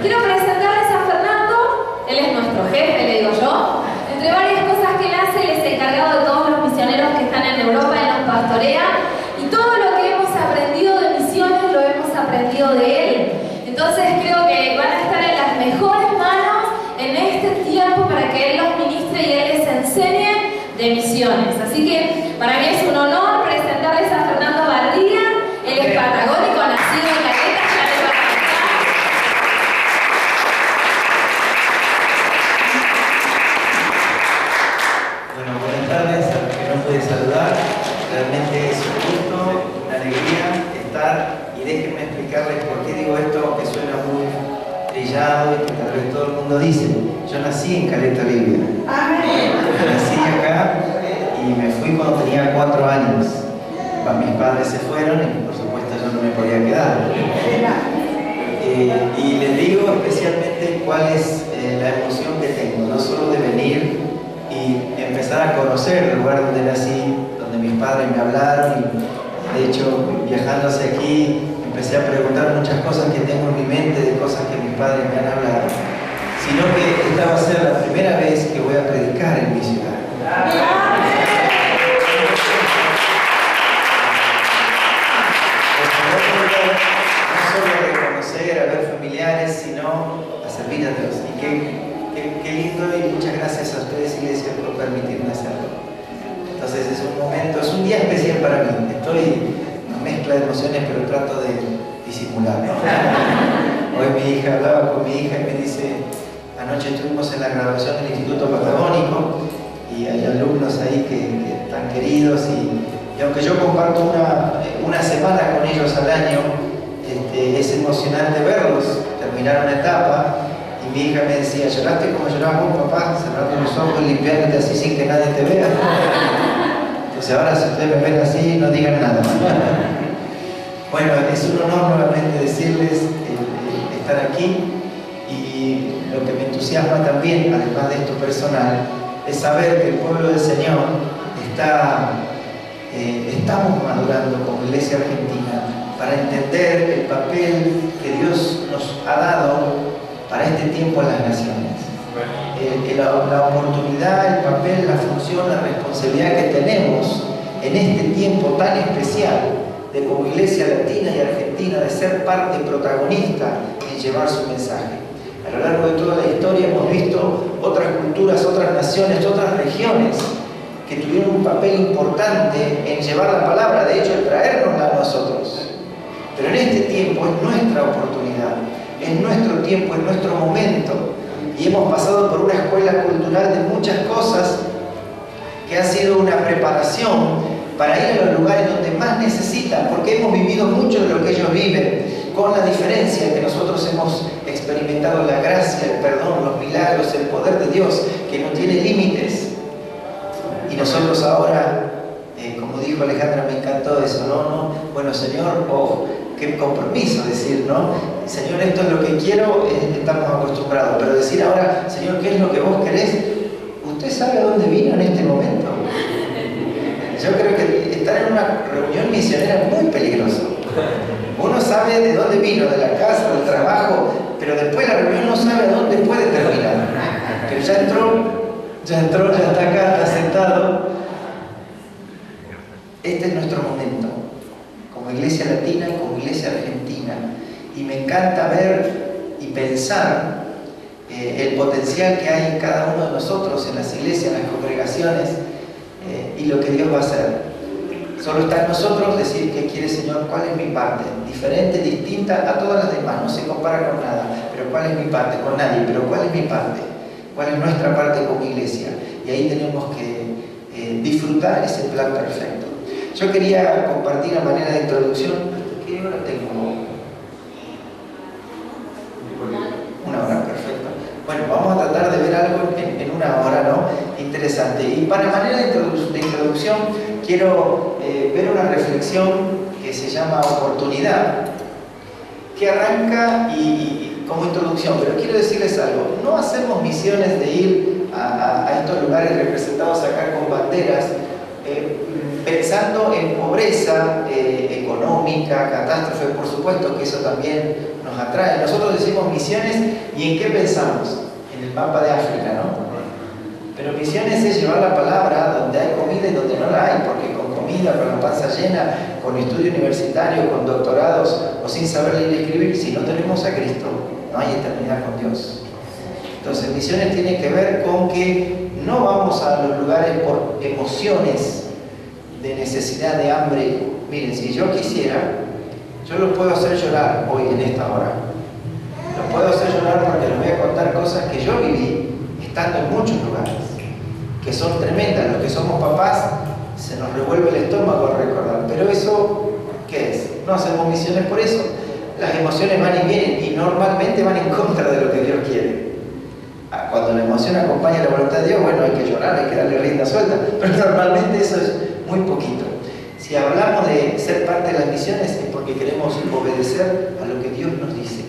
quiero presentarles a Fernando. Él es nuestro jefe, le digo yo. Entre varias cosas que él hace, él es encargado de todos los misioneros que están en Europa y nos pastorea. Y todo lo que hemos aprendido de misiones lo hemos aprendido de él. Entonces creo que van a estar en las mejores manos en este tiempo para que él los ministre y él les enseñe de misiones. Así que para mí es un honor presentarles a Fernando Bardía. Él es patagónico, nacido en Caleta, ya le va a contar. Bueno, buenas tardes a los que no pude saludar. Realmente es un gusto, una alegría estar, y déjenme explicarles por qué digo esto, aunque suena muy trillado y que tal vez todo el mundo dice. Yo nací en Caleta, Olivia. Nací acá y me fui cuando tenía 4 años. Mis padres se fueron y por supuesto yo no me podía quedar. Y les digo especialmente cuál es la emoción que tengo, no solo de venir y empezar a conocer el lugar donde nací, donde mis padres me hablaron, y de hecho viajando hacia aquí empecé a preguntar muchas cosas que tengo en mi mente, de cosas que mis padres me han hablado, sino que esta va a ser la primera vez que voy a predicar en mi ciudad. No solo reconocer, a ver familiares, sino a servir a Dios. Y qué lindo, y muchas gracias a ustedes, iglesia, por permitirme hacerlo. Entonces es un momento, es un día especial para mí. Estoy en una mezcla de emociones, pero trato de disimular. Hoy mi hija hablaba con mi hija y me dice, anoche estuvimos en la graduación del Instituto Patagónico y hay alumnos ahí que están queridos, y aunque yo comparto una semana con ellos al año, es emocionante verlos terminar una etapa. Y mi hija me decía, ¿lloraste como lloraba vos, papá? Cerrando los ojos, limpiándote así sin que nadie te vea. Entonces ahora si ustedes me ven así, no digan nada. Bueno, es un honor nuevamente decirles estar aquí, y lo que me entusiasma también, además de esto personal, es saber que el pueblo del Señor estamos madurando como Iglesia Argentina para entender el papel que Dios nos ha dado para este tiempo en las naciones. La oportunidad, el papel, la función, la responsabilidad que tenemos en este tiempo tan especial de como Iglesia Latina y Argentina, de ser parte protagonista en llevar su mensaje. A lo largo de toda la historia hemos visto otras culturas, otras naciones, otras regiones que tuvieron un papel importante en llevar la palabra, de hecho en traérnosla a nosotros. Pero en este tiempo es nuestra oportunidad, es nuestro tiempo, es nuestro momento, y hemos pasado por una escuela cultural de muchas cosas que ha sido una preparación para ir a los lugares donde más necesitan, porque hemos vivido mucho de lo que ellos viven, con la diferencia que nosotros hemos experimentado la gracia, el perdón, los milagros, el poder de Dios que no tiene límites. Y nosotros ahora, como dijo Alejandra, me encantó eso, ¿no? Bueno, Señor, qué compromiso decir, ¿no? Señor, esto es lo que quiero, estamos acostumbrados, pero decir ahora, Señor, ¿qué es lo que vos querés? ¿Usted sabe a dónde vino en este momento? Yo creo que estar en una reunión misionera es muy peligroso. Uno sabe de dónde vino, de la casa, del trabajo, pero después la reunión no sabe a dónde puede terminar. Pero ya está acá, está sentado. Este es nuestro momento, como Iglesia Latina y como Iglesia Argentina. Y me encanta ver y pensar el potencial que hay en cada uno de nosotros, en las iglesias, en las congregaciones, y lo que Dios va a hacer. Solo está en nosotros decir qué quiere, Señor, cuál es mi parte, diferente, distinta a todas las demás, no se compara con nada, pero cuál es mi parte, con nadie, pero cuál es mi parte, cuál es nuestra parte como iglesia. Y ahí tenemos que disfrutar ese plan perfecto. Yo quería compartir a manera de introducción, ¿qué hora tengo? Una hora, perfecto. Bueno, vamos a tratar de ver algo en una hora, ¿no? Interesante. Y para manera de introducción, quiero ver una reflexión que se llama oportunidad, que arranca y como introducción, pero quiero decirles algo. No hacemos misiones de ir a estos lugares representados acá con banderas, pensando en pobreza económica, catástrofe, por supuesto que eso también nos atrae. Nosotros decimos misiones y ¿en qué pensamos? En el mapa de África, ¿no? Pero misiones es llevar la palabra donde hay comida y donde no la hay, porque con comida, con la panza llena, con estudio universitario, con doctorados o sin saber leer y escribir, si no tenemos a Cristo, no hay eternidad con Dios. Entonces, misiones tiene que ver con que no vamos a los lugares por emociones de necesidad, de hambre. Miren, si yo quisiera, yo los puedo hacer llorar hoy en esta hora. Los puedo hacer llorar porque les voy a contar cosas que yo viví estando en muchos lugares, que son tremendas. Los que somos papás, se nos revuelve el estómago al recordar. Pero eso, ¿qué es? No hacemos misiones por eso. Las emociones van y vienen y normalmente van en contra de lo que Dios quiere. Cuando la emoción acompaña la voluntad de Dios, bueno, hay que llorar, hay que darle rienda suelta, pero normalmente eso es muy poquito. Si hablamos de ser parte de las misiones es porque queremos obedecer a lo que Dios nos dice.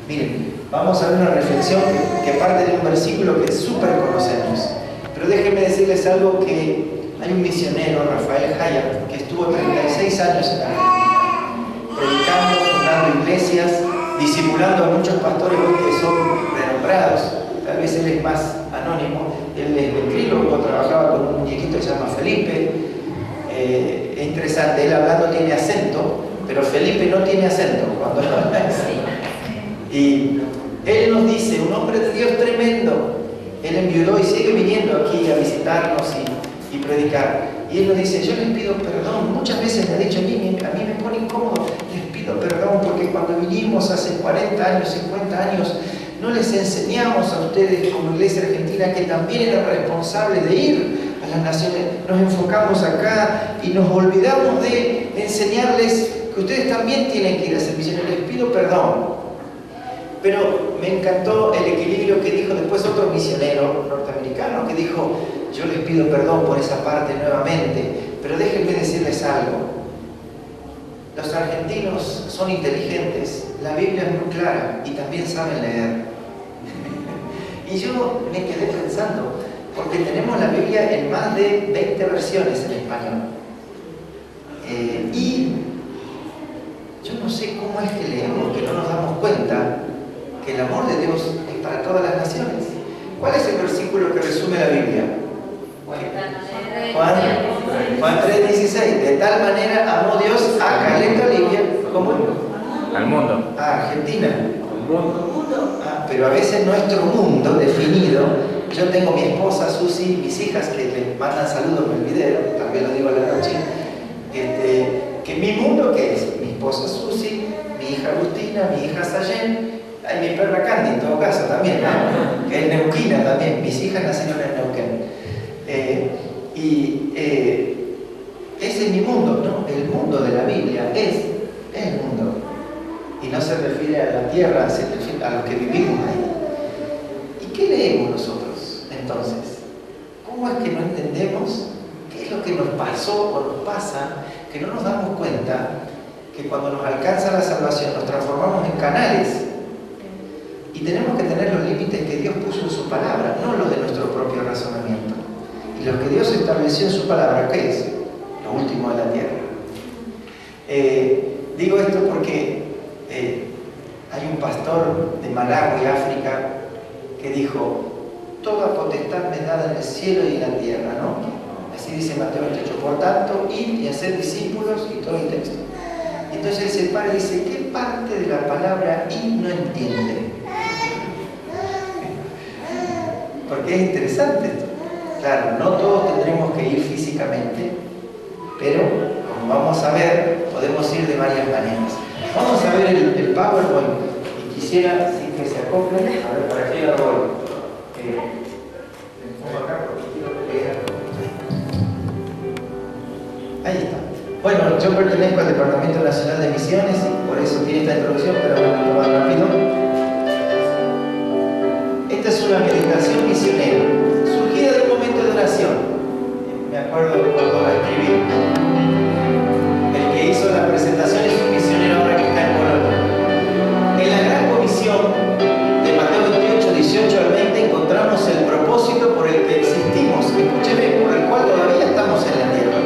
Miren, vamos a ver una reflexión que parte de un versículo que súper conocemos. Pero déjenme decirles algo, que hay un misionero, Rafael Haya, que estuvo 36 años en Argentina, predicando, fundando iglesias, discipulando a muchos pastores que son renombrados. Tal vez él es más anónimo. Él es ventrílogo, trabajaba con un muñequito que se llama Felipe. Es interesante, él hablando tiene acento, pero Felipe no tiene acento cuando habla. Y él nos dice, un hombre de Dios tremendo. Él enviudó y sigue viniendo aquí a visitarnos y predicar. Y él nos dice, yo les pido perdón. Muchas veces me ha dicho a mí me pone incómodo. Les pido perdón porque cuando vinimos hace 40 años, 50 años, no les enseñamos a ustedes como Iglesia Argentina que también eran responsables de ir a las naciones. Nos enfocamos acá y nos olvidamos de enseñarles que ustedes también tienen que ir a hacer misiones. Les pido perdón. Pero me encantó el equilibrio que dijo después otro misionero norteamericano, que dijo, yo les pido perdón por esa parte nuevamente, pero déjenme decirles algo. Los argentinos son inteligentes, la Biblia es muy clara y también saben leer. Y yo me quedé pensando, porque tenemos la Biblia en más de 20 versiones en español. Y yo no sé cómo es que leemos, que no nos damos cuenta que el amor de Dios es para todas las naciones. ¿Cuál es el versículo que resume la Biblia? Juan 3:16. De tal manera amó Dios a Caleta Olivia, ¿cómo? Al mundo. A Argentina. Pero a veces nuestro mundo definido, yo tengo mi esposa Susi, mis hijas que le mandan saludos en el video, también lo digo a la noche, que mi mundo, ¿qué es? Mi esposa Susi, mi hija Agustina, mi hija Sayen, hay mi perra Candy en todo caso también, ¿no? Que es neuquina también, mis hijas nacieron en Neuquén. Ese es mi mundo, ¿no? El mundo de la Biblia es el mundo. Y no se refiere a la tierra, se refiere a los que vivimos ahí. ¿Y qué leemos nosotros entonces? ¿Cómo es que no entendemos qué es lo que nos pasó o nos pasa, que no nos damos cuenta que cuando nos alcanza la salvación nos transformamos en canales? Y tenemos que tener los límites que Dios puso en su palabra, no los de nuestro propio razonamiento. Y lo que Dios estableció en su palabra, ¿qué es? Lo último de la tierra. Digo esto porque hay un pastor de Malawi, África, que dijo, toda potestad me es dada en el cielo y en la tierra, ¿no? Así dice Mateo 28. Por tanto, ir y hacer discípulos y todo el texto. Y entonces el padre dice, ¿qué parte de la palabra ir no entiende? Porque es interesante esto. Claro, no todos tendremos que ir físicamente, pero como vamos a ver, podemos ir de varias maneras. Vamos a ver el PowerPoint y quisiera que se acople. A ver, ¿para qué lo voy? Me pongo acá porque quiero leer. Ahí está. Bueno, yo pertenezco al Departamento Nacional de Misiones y por eso tiene esta introducción, pero bueno, más rápido. Esta es una meditación misionera, surgida de un momento de oración. Me acuerdo cuando la escribí. El que hizo la presentación es un misionero ahora que está en Polonia. En la gran comisión de Mateo 28, 18 al 20 encontramos el propósito por el que existimos, escúcheme, por el cual todavía estamos en la tierra,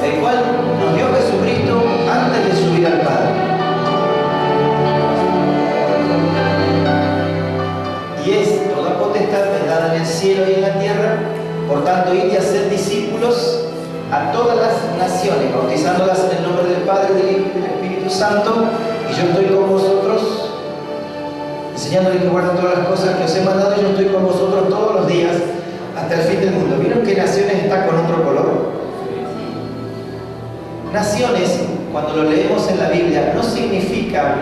el cual nos dio Jesucristo antes de subir al Padre. potestad me es dada en el cielo y en la tierra. Por tanto, id y haced discípulos a todas las naciones, bautizándolas en el nombre del Padre, del Hijo y del Espíritu Santo. Y yo estoy con vosotros, enseñándoles que guarden todas las cosas que os he mandado. Y yo estoy con vosotros todos los días hasta el fin del mundo. ¿Vieron que naciones está con otro color? Naciones, cuando lo leemos en la Biblia, no significa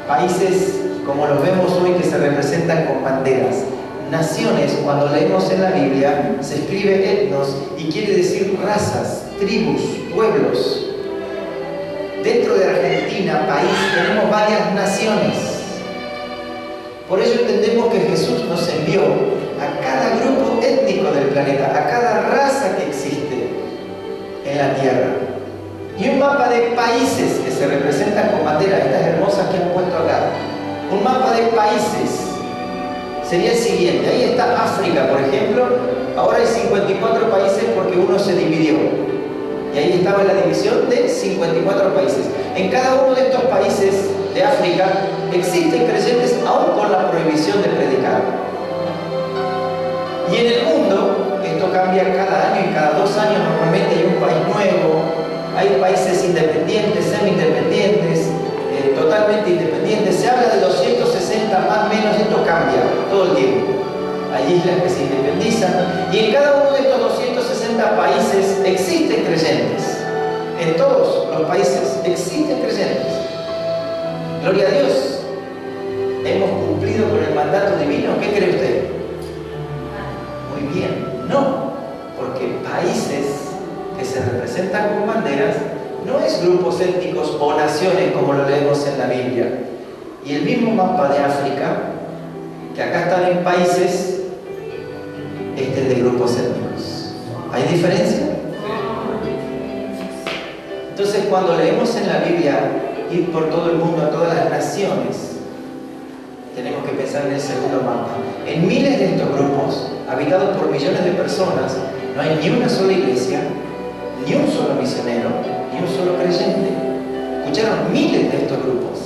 países como los vemos hoy que se representan con banderas. Naciones, cuando leemos en la Biblia, se escribe etnos y quiere decir razas, tribus, pueblos. Dentro de Argentina, país, tenemos varias naciones. Por ello entendemos que Jesús nos envió a cada grupo étnico del planeta, a cada raza que existe en la tierra. Y un mapa de países que se representan con banderas, estas hermosas que han puesto acá. Un mapa de países sería el siguiente. Ahí está África, por ejemplo. Ahora hay 54 países porque uno se dividió. Y ahí estaba la división de 54 países. En cada uno de estos países de África existen creyentes aún con la prohibición de predicar. Y en el mundo, esto cambia cada año y cada 2 años normalmente hay un país nuevo. Hay países independientes, semi-independientes, totalmente independientes. Se habla de 260 más o menos, esto cambia todo el tiempo. Hay islas que se independizan y en cada uno de estos 260 países existen creyentes. En todos los países existen creyentes. Gloria a Dios. ¿Hemos cumplido con el mandato divino? ¿Qué cree usted? Muy bien. No, porque países que se representan con banderas no es grupos étnicos o naciones como lo leemos en la Biblia. Y el mismo mapa de África, que acá están en países, este es de grupos étnicos. ¿Hay diferencia? Entonces, cuando leemos en la Biblia ir por todo el mundo, a todas las naciones, tenemos que pensar en el segundo mapa. En miles de estos grupos, habitados por millones de personas, no hay ni una sola iglesia, ni un solo misionero, ni un solo creyente. Escucharon, miles de estos grupos.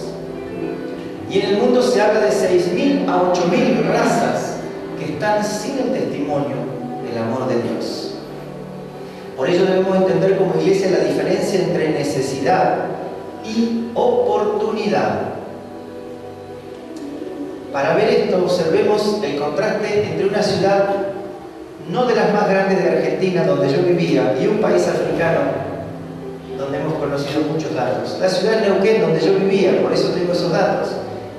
Y en el mundo se habla de 6.000 a 8.000 razas que están sin el testimonio del amor de Dios. Por ello debemos entender como iglesia la diferencia entre necesidad y oportunidad. Para ver esto, observemos el contraste entre una ciudad no de las más grandes de Argentina, donde yo vivía, y un país africano, donde hemos conocido muchos datos. La ciudad de Neuquén, donde yo vivía, por eso tengo esos datos.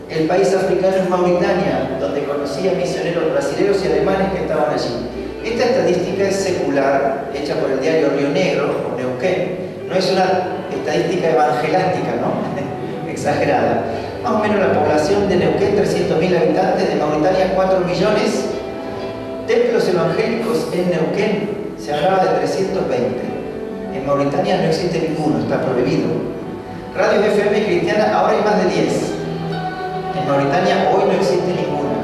El país africano es Mauritania, donde conocí a misioneros brasileños y alemanes que estaban allí. Esta estadística es secular, hecha por el diario Río Negro, o Neuquén. No es una estadística evangelástica, ¿no? Exagerada. Más o menos la población de Neuquén, 300.000 habitantes, de Mauritania 4 millones. Templos evangélicos en Neuquén se hablaba de 320. En Mauritania no existe ninguno, está prohibido. Radios FM cristiana ahora hay más de 10. En Mauritania hoy no existe ninguna.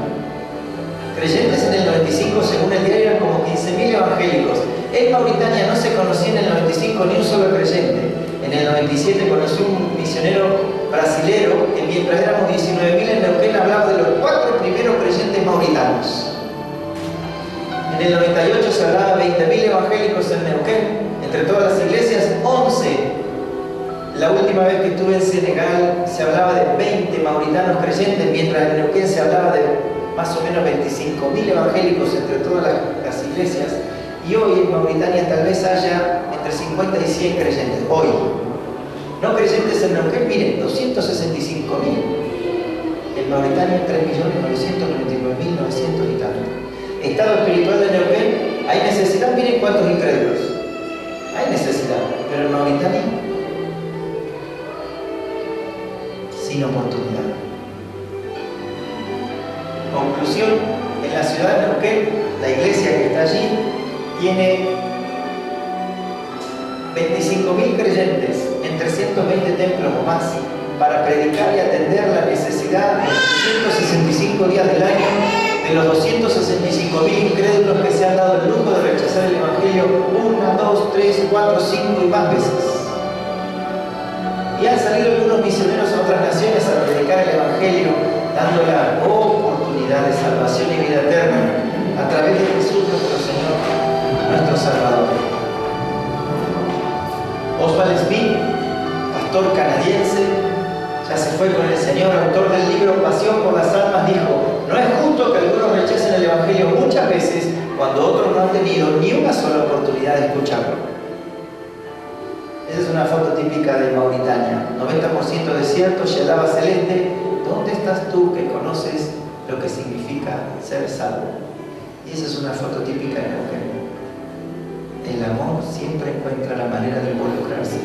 Creyentes en el 95, según el diario, eran como 15.000 evangélicos. En Mauritania no se conocía en el 95 ni un solo creyente. En el 97 conocí un misionero brasilero que mientras éramos 19.000 en Neuquén hablaba de los 4 primeros creyentes mauritanos. En el 98 se hablaba de 20.000 evangélicos en Neuquén, entre todas las iglesias, 11. La última vez que estuve en Senegal se hablaba de 20 mauritanos creyentes, mientras en Neuquén se hablaba de más o menos 25.000 evangélicos entre todas las iglesias. Y hoy en Mauritania tal vez haya entre 50 y 100 creyentes. Hoy. No creyentes en Neuquén, miren, 265.000. En Mauritania 3.999.900 y tanto. Estado espiritual de Neuquén, hay necesidad, miren cuántos incrédulos. Hay necesidad, pero en Mauritania, sin oportunidad. Conclusión, en la ciudad de Neuquén, la iglesia que está allí tiene 25.000 creyentes en 320 templos o más para predicar y atender la necesidad de 165 días del año de los 265.000 incrédulos que se han dado el lujo de rechazar el Evangelio 1, 2, 3, 4, 5 y más veces. Y han salido algunos misioneros a otras naciones a predicar el Evangelio, dando la pastor canadiense, ya se fue con el Señor, autor del libro Pasión por las Almas, dijo: no es justo que algunos rechacen el Evangelio muchas veces cuando otros no han tenido ni una sola oportunidad de escucharlo. Esa es una foto típica de Mauritania. 90% desierto, Shelaba celeste. ¿Dónde estás tú que conoces lo que significa ser salvo? Y esa es una foto típica de mujer. El amor siempre encuentra la manera de involucrarse.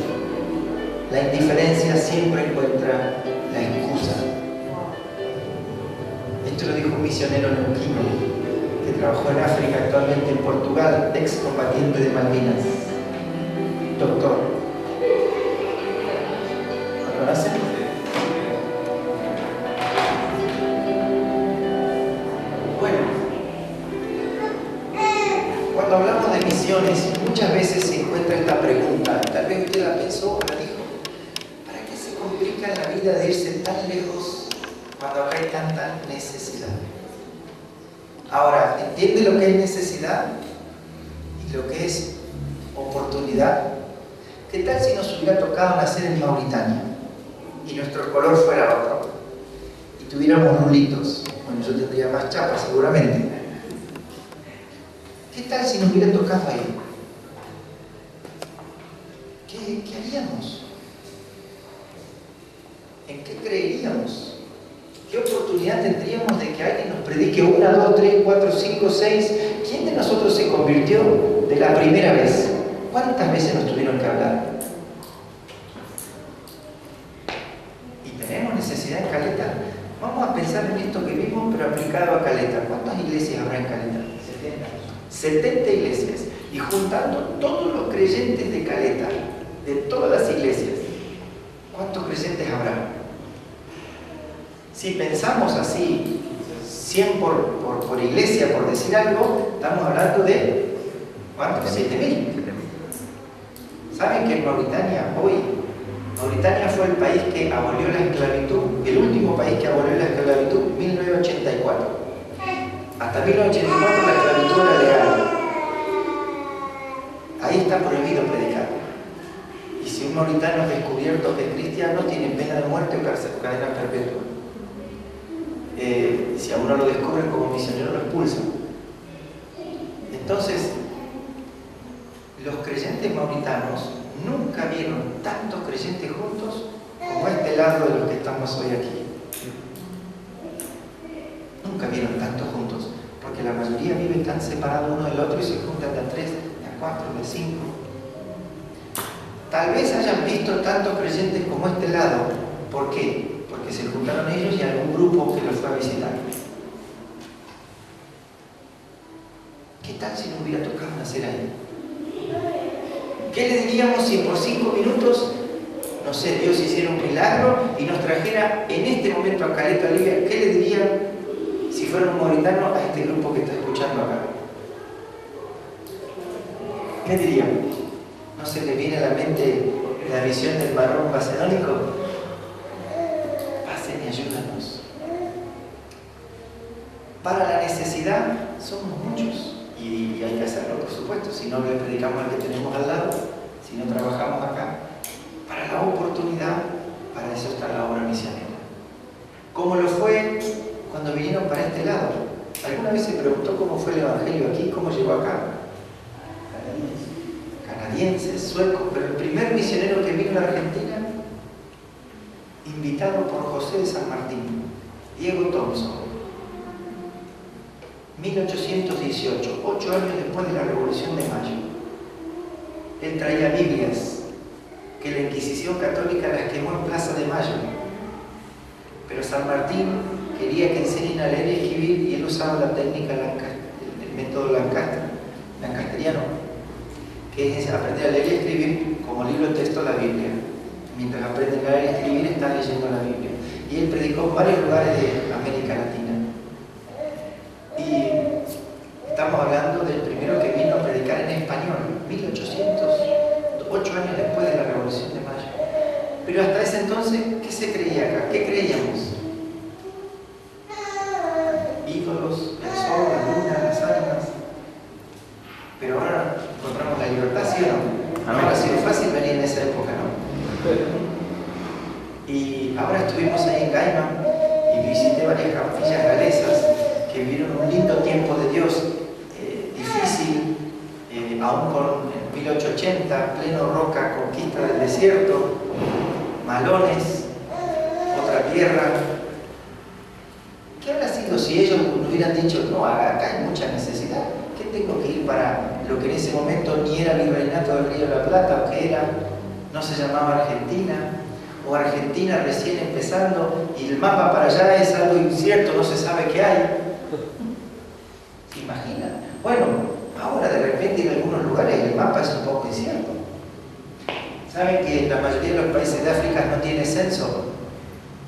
La indiferencia siempre encuentra la excusa. Esto lo dijo un misionero neuquino que trabajó en África, actualmente en Portugal, excombatiente de Malvinas, doctor. ¿Lo conocen? Bueno, cuando hablamos de misiones, muchas veces se encuentra esta pregunta, tal vez usted la pensó o la dijo: ¿para qué se complica la vida de irse tan lejos cuando acá hay tanta necesidad? Ahora, ¿entiende lo que es necesidad y lo que es oportunidad? ¿Qué tal si nos hubiera tocado nacer en Mauritania y nuestro color fuera otro y tuviéramos rulitos? Bueno, yo tendría más chapa seguramente. ¿Qué tal si nos hubiera tocado ahí? ¿Qué haríamos? ¿En qué creeríamos? ¿Qué oportunidad tendríamos de que alguien nos predique 1, 2, 3, 4, 5, 6? ¿Quién de nosotros se convirtió de la primera vez? ¿Cuántas veces nos tuvieron que hablar? ¿Y tenemos necesidad en Caleta? Vamos a pensar en esto que vimos, pero aplicado a Caleta. ¿Cuántas iglesias habrá en Caleta? 70 iglesias. Y juntando todos los creyentes de Caleta, de todas las iglesias, ¿cuántos creyentes habrá? Si pensamos así, 100 por iglesia, por decir algo, estamos hablando de ¿cuántos? 7.000. ¿Saben que en Mauritania hoy, Mauritania fue el país que abolió la esclavitud, el último país que abolió la esclavitud, 1984. Hasta 1984 la esclavitud era legal. Ahí está prohibido predicar. Y si un mauritano es descubierto que es cristiano, tiene pena de muerte o cadena perpetua. Si a uno lo descubren como misionero, lo expulsan. Entonces, los creyentes mauritanos nunca vieron tantos creyentes juntos como este lado de los que estamos hoy aquí. Nunca vieron tantos juntos, porque la mayoría vive tan separados uno del otro y se juntan de a 3, de a 4, de 5. Tal vez hayan visto tantos creyentes como este lado. ¿Por qué? Porque se juntaron ellos y algún grupo que los fue a visitar. ¿Qué tal si nos hubiera tocado nacer ahí? ¿Qué le diríamos si por 5 minutos, no sé, Dios hiciera un milagro y nos trajera en este momento a Caleta, Olivia? ¿Qué le dirían si fuera un mauritano a este grupo que está escuchando acá? ¿Qué dirían? ¿No se le viene a la mente la visión del varón macedónico? Pasen y ayúdanos. Para la necesidad somos muchos. Y hay que hacerlo, por supuesto. Si no le predicamos al que tenemos al lado, si no trabajamos acá, para la oportunidad, para eso está la obra misionera. ¿Cómo lo fue cuando vinieron para este lado? ¿Alguna vez se preguntó cómo fue el Evangelio aquí? ¿Cómo llegó acá? Canadienses, suecos, pero el primer misionero que vino a la Argentina, invitado por José de San Martín, Diego Thompson. 1818, 8 años después de la Revolución de Mayo. Él traía Biblias que la Inquisición Católica las quemó en Plaza de Mayo. Pero San Martín quería que enseñen a leer y escribir y él usaba la técnica Lancaster, el método lancasteriano, que es aprender a leer y escribir como libro de texto la Biblia. Mientras aprenden a leer y escribir, están leyendo la Biblia. Y él predicó en varios lugares de América Latina. Y estamos hablando del primero que vino a predicar en español, 1808 años después de la Revolución de Mayo. Pero hasta ese entonces, ¿qué se creía acá? ¿Qué creíamos? Ídolos, el sol, la luna, las almas. Pero ahora encontramos la libertad, ¿sí o no? Ahora ha sido fácil venir en esa época, ¿no? estuvimos ahí en Gaiman y visité varias capillas galesas que vivieron un lindo tiempo de Dios, difícil, aún con 1880, pleno roca, conquista del desierto, malones, otra tierra. ¿Qué habrá sido si ellos nos hubieran dicho, no, acá hay mucha necesidad? ¿Qué tengo que ir para lo que en ese momento ni era el Virreinato del Río de la Plata, o que era, no se llamaba Argentina, o Argentina recién empezando, y el mapa para allá es algo incierto, no se sabe qué hay? ¿Se imaginan? Bueno, ahora de repente en algunos lugares el mapa es un poco incierto. ¿Saben que la mayoría de los países de África no tiene censo?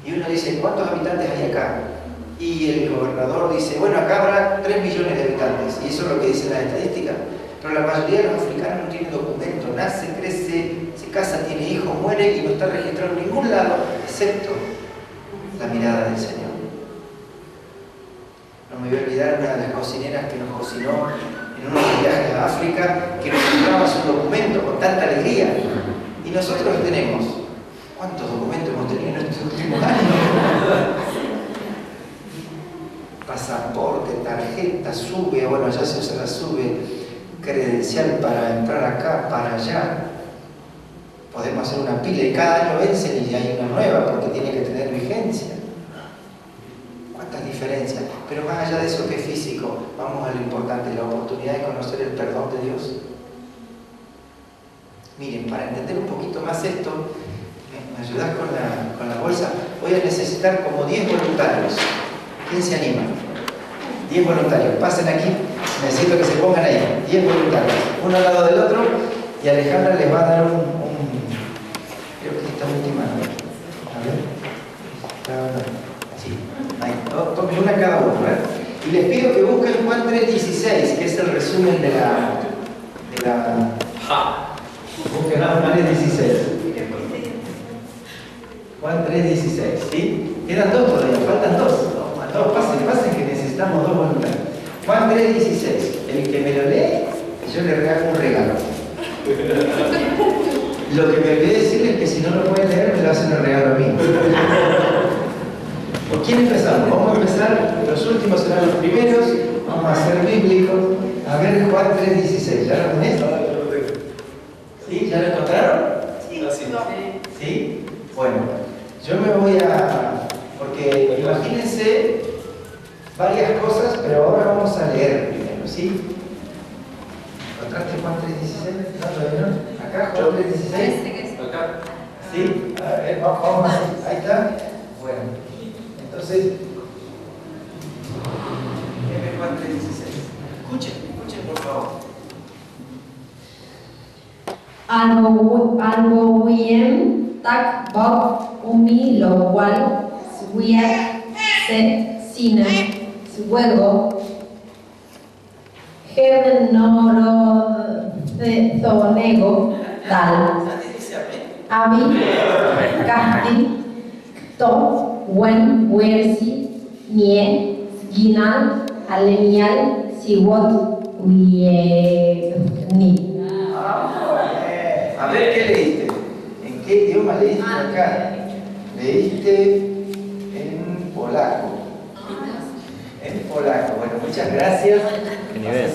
Y uno dice, ¿cuántos habitantes hay acá? Y el gobernador dice, bueno, acá habrá 3 millones de habitantes, y eso es lo que dicen las estadísticas. Pero la mayoría de los africanos no tienen documento, nace, crece, se casa, tiene hijos, muere y no está registrado en ningún lado, excepto la mirada del Señor. No me voy a olvidar una de las cocineras que nos cocinó en unos viajes a África, que nos mostraba su documento con tanta alegría. Y nosotros tenemos, ¿cuántos documentos hemos tenido en estos últimos años? Pasaporte, tarjeta, sube, bueno, ya se usa la sube, credencial para entrar acá, para allá. Podemos hacer una pila y cada año vencen y hay una nueva porque tiene que tener vigencia. ¿Cuántas diferencias? Pero más allá de eso que es físico, vamos a lo importante, la oportunidad de conocer el perdón de Dios. Miren, para entender un poquito más esto, ¿me ayudás con la bolsa? Voy a necesitar como 10 voluntarios. ¿Quién se anima? 10 voluntarios. Pasen aquí. Necesito que se pongan ahí. 10 voluntarios. Uno al lado del otro. Y Alejandra les va a dar creo que esta última. A ver. Sí. Ahí. Tomen una cada uno. Y les pido que busquen Juan 3:16, que es el resumen de la busquen Juan 3:16. Juan 3:16. ¿Sí? Quedan 2 todavía. Faltan 2. Pasen que necesitamos 2 voluntarios. Juan 3:16. El que me lo lee, yo le regalo un regalo. Lo que me olvidé decirles es que si no lo pueden leer, me lo hacen el regalo a mí. ¿Por quién empezamos? Vamos a empezar, los últimos serán los primeros. Vamos a ser bíblicos. A ver, Juan 3:16. ¿Ya lo tenés? ¿Sí? ¿Ya lo encontraron? ¿Sí? Bueno, yo me voy a... Porque imagínense varias cosas, pero ahora vamos a leer primero, ¿sí? ¿Encontraste Juan 3:16? ¿No, todavía no? ¿Acá Juan 3:16? ¿Acá? ¿Sí? A ver, vamos así. Ahí está. Bueno, entonces, Juan 3:16. Escuchen por favor. Algoguiem tak Bog umi lo cual swiat set sina swego Genoro de Zonego tal Abi Kahti To Wen Wersi Nie Sginal Alemial Siwot Wiegni. A ver, ¿qué leíste? ¿En qué idioma leíste acá? Leíste en polaco. En polaco. Bueno, muchas gracias. ¿Qué nivel?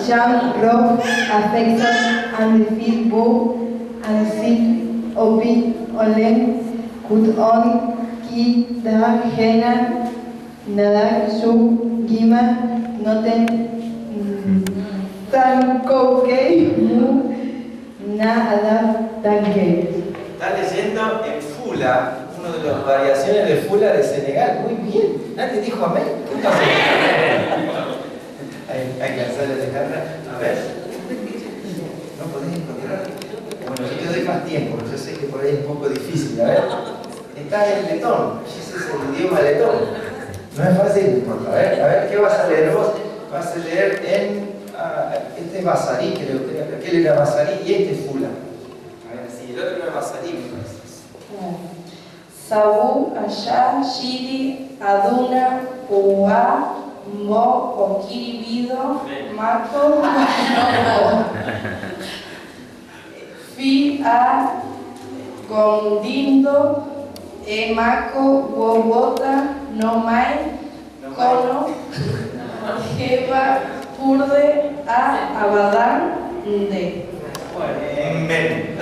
Jean Rock affection and feed bow and sit opi olen kut on ki da gena nada su gima noten tan koke mu na ada tanque. Está leyendo en Fula, una de las variaciones de Fula de Senegal. Muy bien. ¿Nadie dijo amén? ¿Qué pasa? Hay que hacerle Alejandra. A ver. ¿No podés encontrar? Bueno, yo te doy más tiempo. Yo sé que por ahí es un poco difícil. A ver. Está en letón. Ese es el idioma letón. No es fácil. A ver, ¿qué vas a leer vos? Vas a leer en... este es Basarí, creo que aquel era Basarí y este es Fula. A ver, sí, el otro era Basarí, me parece. Sabu, Asha, Shiri, Aduna, Uwa, Mo okiribido Marco Fi a Gondindo Emaco Wobota No Mai Kono Jeva Purde a Abadán de. Amén.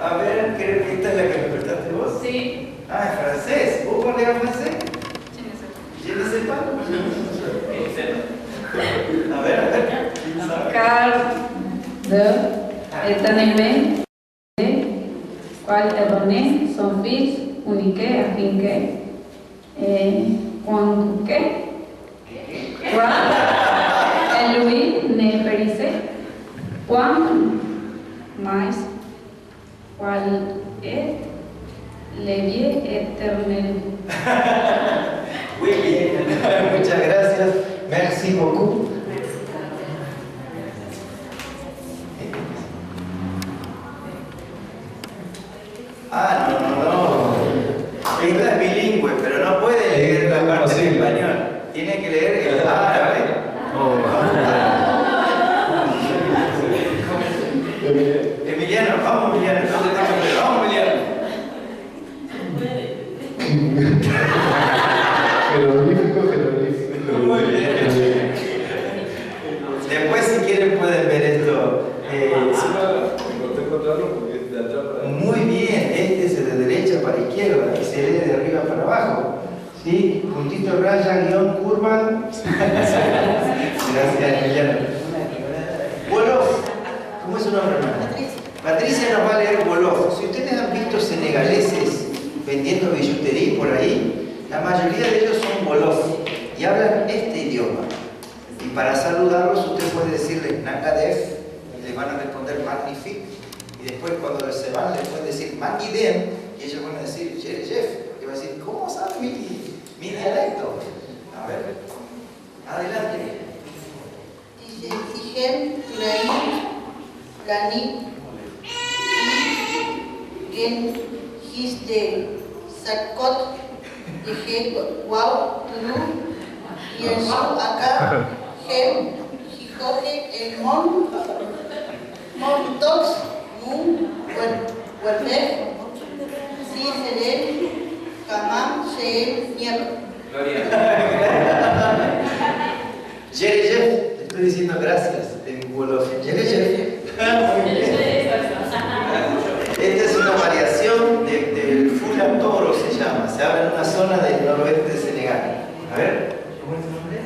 A ver, creo que esta es la que me prestaste vos. Sí. Ah, es francés. ¿Vos parlez en francés? Je ne sais pas. A ver. Car de éternellement, qual est son fils unique afin que quand el lui ne périsse point mais qual est le vie éternel. Muy bien. Muchas gracias. Merci beaucoup. Ah, no. Esta es bilingüe, pero no puede leer la parte en español. Tiene que leer el árabe. Emiliano, vamos Emiliano. Vamos Emiliano. Muy bien. Después si quieren pueden ver esto. Muy bien, este es de derecha para izquierda y se lee de arriba para abajo. ¿Sí? Puntito, raya, guión, curva. Gracias, Emiliano. Wolof. ¿Cómo es su nombre, hermano? Patricia nos va a leer Wolof. Si ustedes han visto senegaleses vendiendo billutería por ahí, la mayoría de ellos son Wolof y hablan este idioma. Y para saludarlos usted puede decirles Nangadef y les van a responder Magnifique. Y después cuando se van les pueden decir Mangidem y ellos van a decir Jeff. Y va a decir, ¿cómo sabe mi dialecto? A ver, adelante. Dice, Tijem, Turaim, Lani, Gen, Histe, Sakot, Dije, Wow, Turu, y eso acá, Gem, Jijoje, El Mon, Montox, Mun, Huertef, Ciselen, Kamam, Seel, Nier. Jerejef, le estoy diciendo gracias en Wolof. Jerejef. Esta es una variación del Fula Toro, se llama. Se habla en una zona del noroeste de Senegal. A ver, ¿cómo es tu nombre?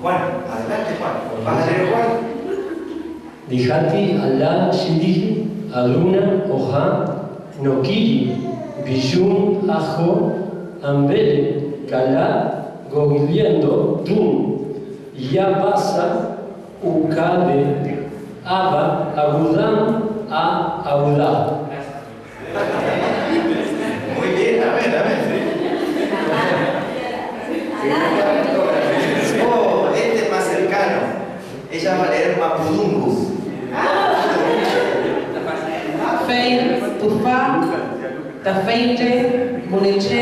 Juan. Adelante, Juan. ¿Vas a leer Juan? Dijati Allah Shidiji Aluna Oja Nokiri Bijun Ajo Ambele Kala Gogliendo Dum Yabasa Ukade Aba Agudam a Audá. Muy bien, amén. Oh, este es más cercano. Ella va a leer Mapudungu. Fei, Tufa, Tafeite, Moneche,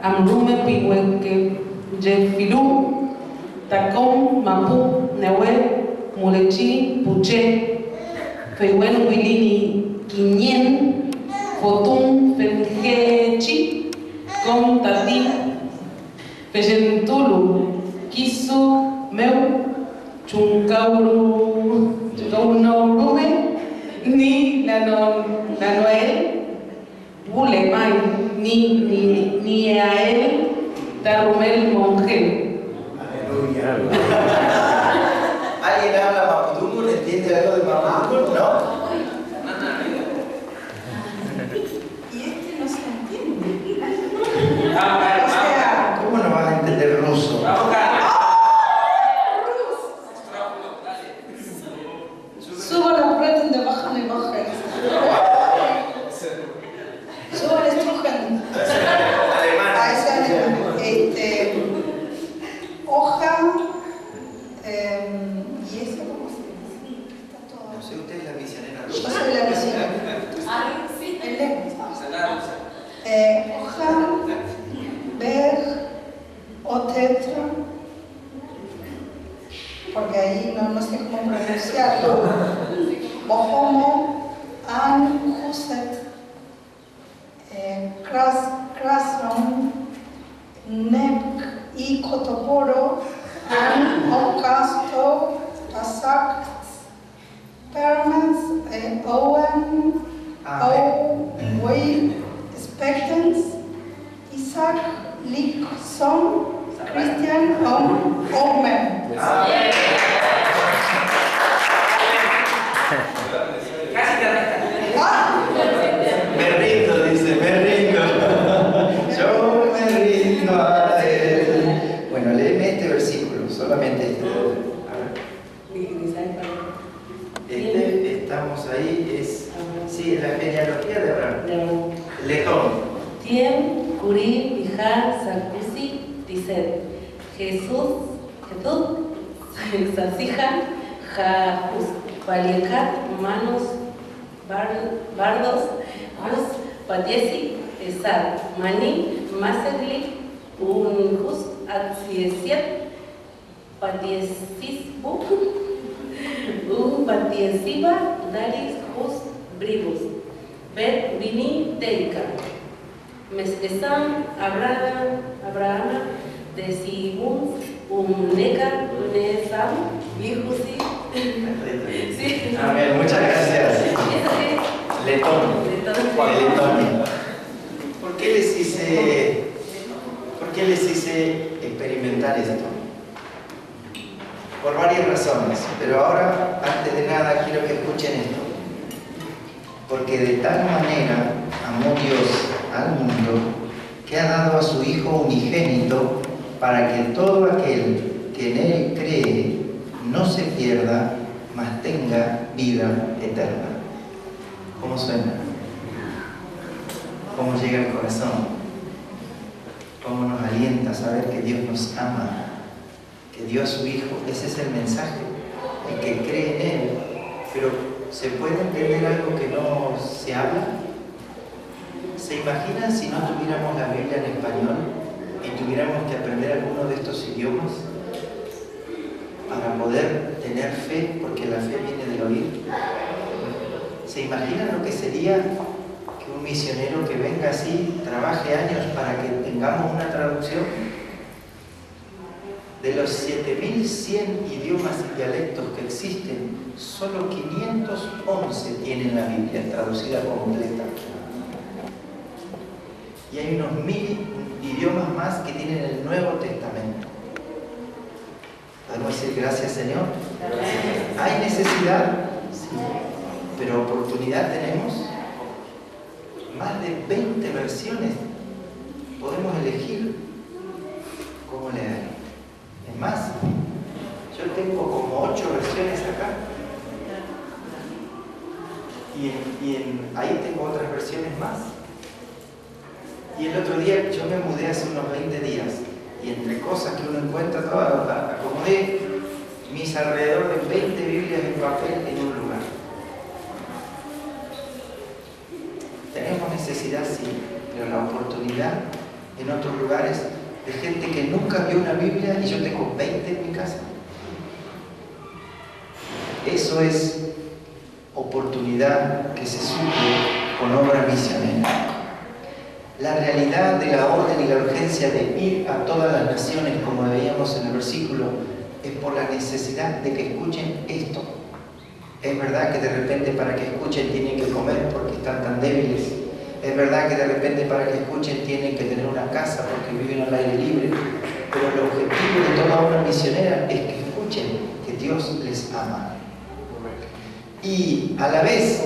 Amrume, Pihuenque, Jefilu, Tacom, Mapu, Newe, Molechi, Puche, Feiwen, Wilini, Quinien, Fotum, Fengechi, Com, Tati, Fejentulu, Kisu, Meu, Chuncauru, Chuncauru, ni la Noel, Bulemay, ni a él, Tarumel Monje. ¿Alguien habla Mapudungu? ¿Le entiende algo de Mapudungu? ¿No? Y este no se entiende. ¿Cómo no vas a entender ruso? Subo la puerta de bajan y bajan. Subo el estrujan. Alemán. Ah, es alemán. Hoja. ¿Y eso cómo se dice? Está todo. No sé, usted es la misionera Yo rusa. soy la vecina. Sí. El hoja. Ver. Hotel. Batetra, porque ahí no sé cómo pronunciarlo, Bohomo, An Huset, Krasron, Nebk y Kotoporo, An Ocasto, Pasak, Permans, Owen, Way, Spectans, Isaac, Lickson, Christian, Omen. Me rindo, dice, me rindo. Yo me rindo a él. Bueno, léeme este versículo, solamente este. Estamos ahí, es, sí, la genealogía de Abraham. Letón. Tiem, Curi, Pijá, Sarkusi, Tiset. Jesús, Sasija, Jajus, Valiecat, Manos, Bardos, Jus, Patiesi, Esar, Mani, Masegli, Unjus, Atsiesiet, Patiesisbu, Patiesiba, Daris, Jus, Bribus, Bet, Vini, Teika, Mesesam, Abraham, Desibun, Neka, Nesam, Vijusi. Sí. Amén, muchas gracias. Letón. Letón. ¿Por qué les hice experimentar esto? Por varias razones, pero ahora, antes de nada, quiero que escuchen esto. Porque de tal manera amó Dios al mundo que ha dado a su Hijo unigénito para que todo aquel que en Él cree no se pierda, mas tenga vida eterna. ¿Cómo suena? ¿Cómo llega al corazón? ¿Cómo nos alienta a saber que Dios nos ama? Que dio a su Hijo. Ese es el mensaje. El que cree en Él. Pero ¿se puede entender algo que no se habla? ¿Se imaginan si no tuviéramos la Biblia en español y tuviéramos que aprender alguno de estos idiomas para poder tener fe, porque la fe viene del oír? ¿Se imaginan lo que sería que un misionero que venga así trabaje años para que tengamos una traducción? De los 7.100 idiomas y dialectos que existen, solo 511 tienen la Biblia traducida completa. Y hay unos 1.000 idiomas más que tienen el Nuevo Testamento. ¿Podemos decir gracias, Señor? ¿Hay necesidad? Sí. ¿Pero oportunidad tenemos? Más de 20 versiones. Podemos elegir cómo leer. Es más, yo tengo como 8 versiones acá. Ahí tengo otras versiones más. Y el otro día, yo me mudé hace unos 20 días, y entre cosas que uno encuentra, acomodé mis alrededor de 20 Biblias en papel en un lugar. Tenemos necesidad, sí, pero la oportunidad en otros lugares de gente que nunca vio una Biblia, y yo tengo 20 en mi casa. Eso es oportunidad que se suple con obra misionera. La realidad de la orden y la urgencia de ir a todas las naciones, como veíamos en el versículo, es por la necesidad de que escuchen esto. Es verdad que de repente para que escuchen tienen que comer porque están tan débiles. Es verdad que de repente para que escuchen tienen que tener una casa porque viven al aire libre. Pero el objetivo de toda obra misionera es que escuchen que Dios les ama. Y a la vez,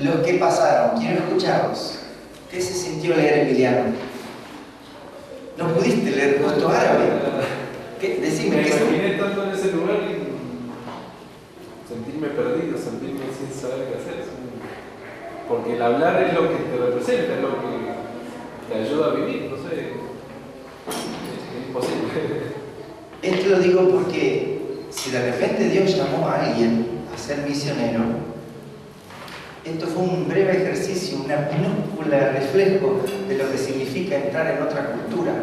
los que pasaron, quiero escucharlos. ¿Qué se sintió leer Emiliano? ¿No pudiste leer justo árabe? Decime, me ¿qué imaginé tanto en ese lugar y sentirme perdido, sentirme sin saber qué hacer. Porque el hablar es lo que te representa, es lo que te ayuda a vivir, no sé. Es imposible. Esto lo digo porque si de repente Dios llamó a alguien a ser misionero, esto fue un breve ejercicio, una minúscula reflejo de lo que significa entrar en otra cultura.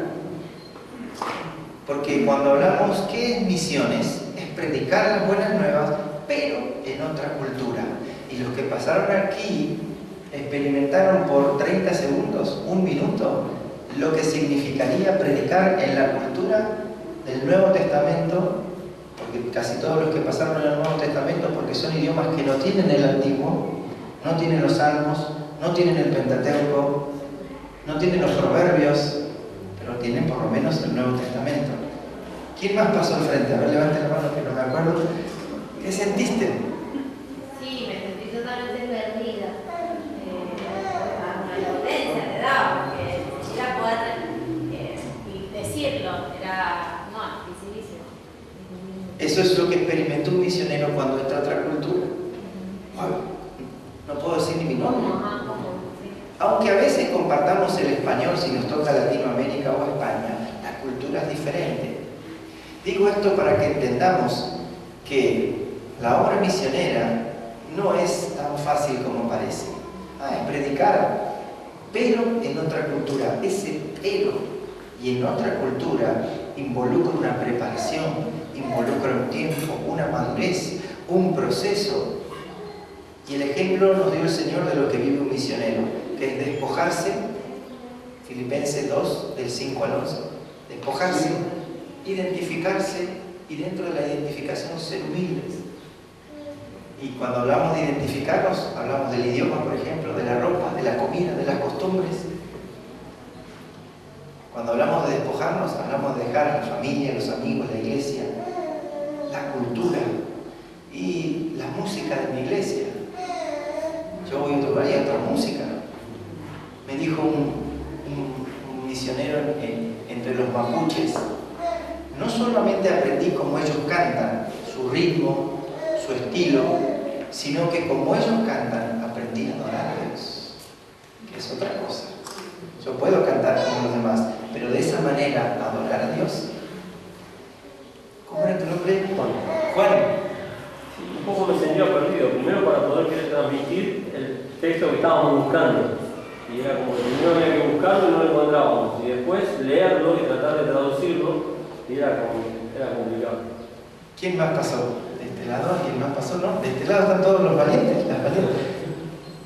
Porque cuando hablamos, ¿qué es misiones? Es predicar las buenas nuevas, pero en otra cultura. Y los que pasaron aquí experimentaron por 30 segundos, un minuto, lo que significaría predicar en la cultura del Nuevo Testamento, porque casi todos los que pasaron en el Nuevo Testamento, porque son idiomas que no tienen el Antiguo, no tienen los Salmos, no tienen el Pentateuco, no tienen los Proverbios, pero tienen por lo menos el Nuevo Testamento. ¿Quién más pasó al frente? A ver, levante la mano que no me acuerdo. ¿Qué sentiste? Sí, me sentí totalmente perdida. La audiencia le daba, porque era poder decirlo, era dificilísimo. Eso es lo que experimentó un misionero cuando entra a otra cultura. No puedo decir ni mi nombre. Aunque a veces compartamos el español si nos toca Latinoamérica o España, la cultura es diferente. Digo esto para que entendamos que la obra misionera no es tan fácil como parece. Es predicar, pero en otra cultura. Ese pero y en otra cultura involucra una preparación, involucra un tiempo, una madurez, un proceso. Y el ejemplo nos dio el Señor de lo que vive un misionero, que es despojarse, Filipenses 2, del 5 al 11, despojarse, identificarse y dentro de la identificación ser humildes. Y cuando hablamos de identificarnos, hablamos del idioma, por ejemplo, de la ropa, de la comida, de las costumbres. Cuando hablamos de despojarnos, hablamos de dejar a la familia, los amigos, la iglesia, la cultura y la música de mi iglesia. Yo voy a tocaría otra música. Me dijo un misionero entre los mapuches, no solamente aprendí cómo ellos cantan, su ritmo, su estilo, sino que como ellos cantan, aprendí a adorar a Dios, que es otra cosa. Yo puedo cantar como los demás, pero de esa manera adorar a Dios. ¿Cómo era tu nombre? Juan. Un poco me sentía perdido, primero para poder querer transmitir el texto que estábamos buscando. Y era como que primero había que buscarlo y no lo encontrábamos. Y después leerlo y tratar de traducirlo, y era complicado. ¿Quién más pasó? ¿De este lado? ¿Quién más pasó? No, de este lado están todos los valientes, las valientes.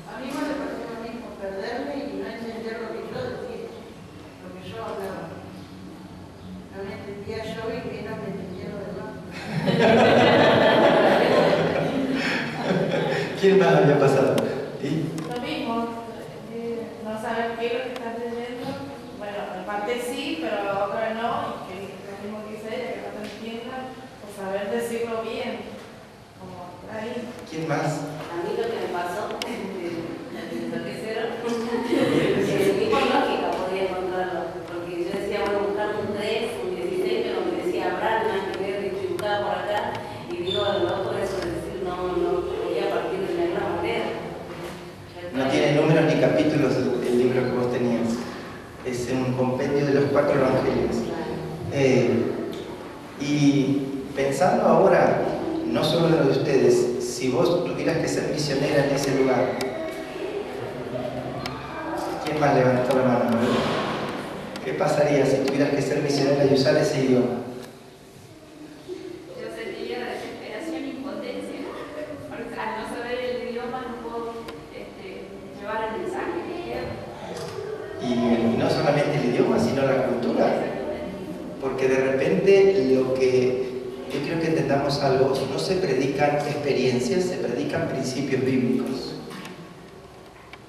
A mí me pareció lo mismo, perderme y no entender lo que yo decía, lo que yo hablaba. No me entendía yo y menos me entendía lo demás. ¿Quién más había pasado? ¿Sí? Lo mismo, no saber qué es lo que estás leyendo. Bueno, en parte sí, pero otra no, y que lo mismo que dice ella, que no te entienda, o saber decirlo bien, como ahí. ¿Quién más? A mí lo que me pasó, lo que hicieron, ni por lógica podía encontrarlo, porque yo decía, voy a buscar un 3, un 16, pero me decía Brahma, que había distributado por acá, y digo, no por eso decir, no podía partir de ninguna manera. No tiene números ni capítulos el libro que vos tenías. Es un compendio de los 4 evangelios. Y pensando ahora, no solo en lo de ustedes, si vos tuvieras que ser misionera en ese lugar, ¿quién más levantó la mano? ¿Qué pasaría si tuvieras que ser misionera y usar ese idioma? Yo sentiría desesperación e impotencia, porque al no saber el idioma no puedo llevar el mensaje que quiero. Y no solamente el idioma, sino la cultura. Porque de repente lo que yo quiero que entendamos algo, no se predican experiencias, se predican principios bíblicos.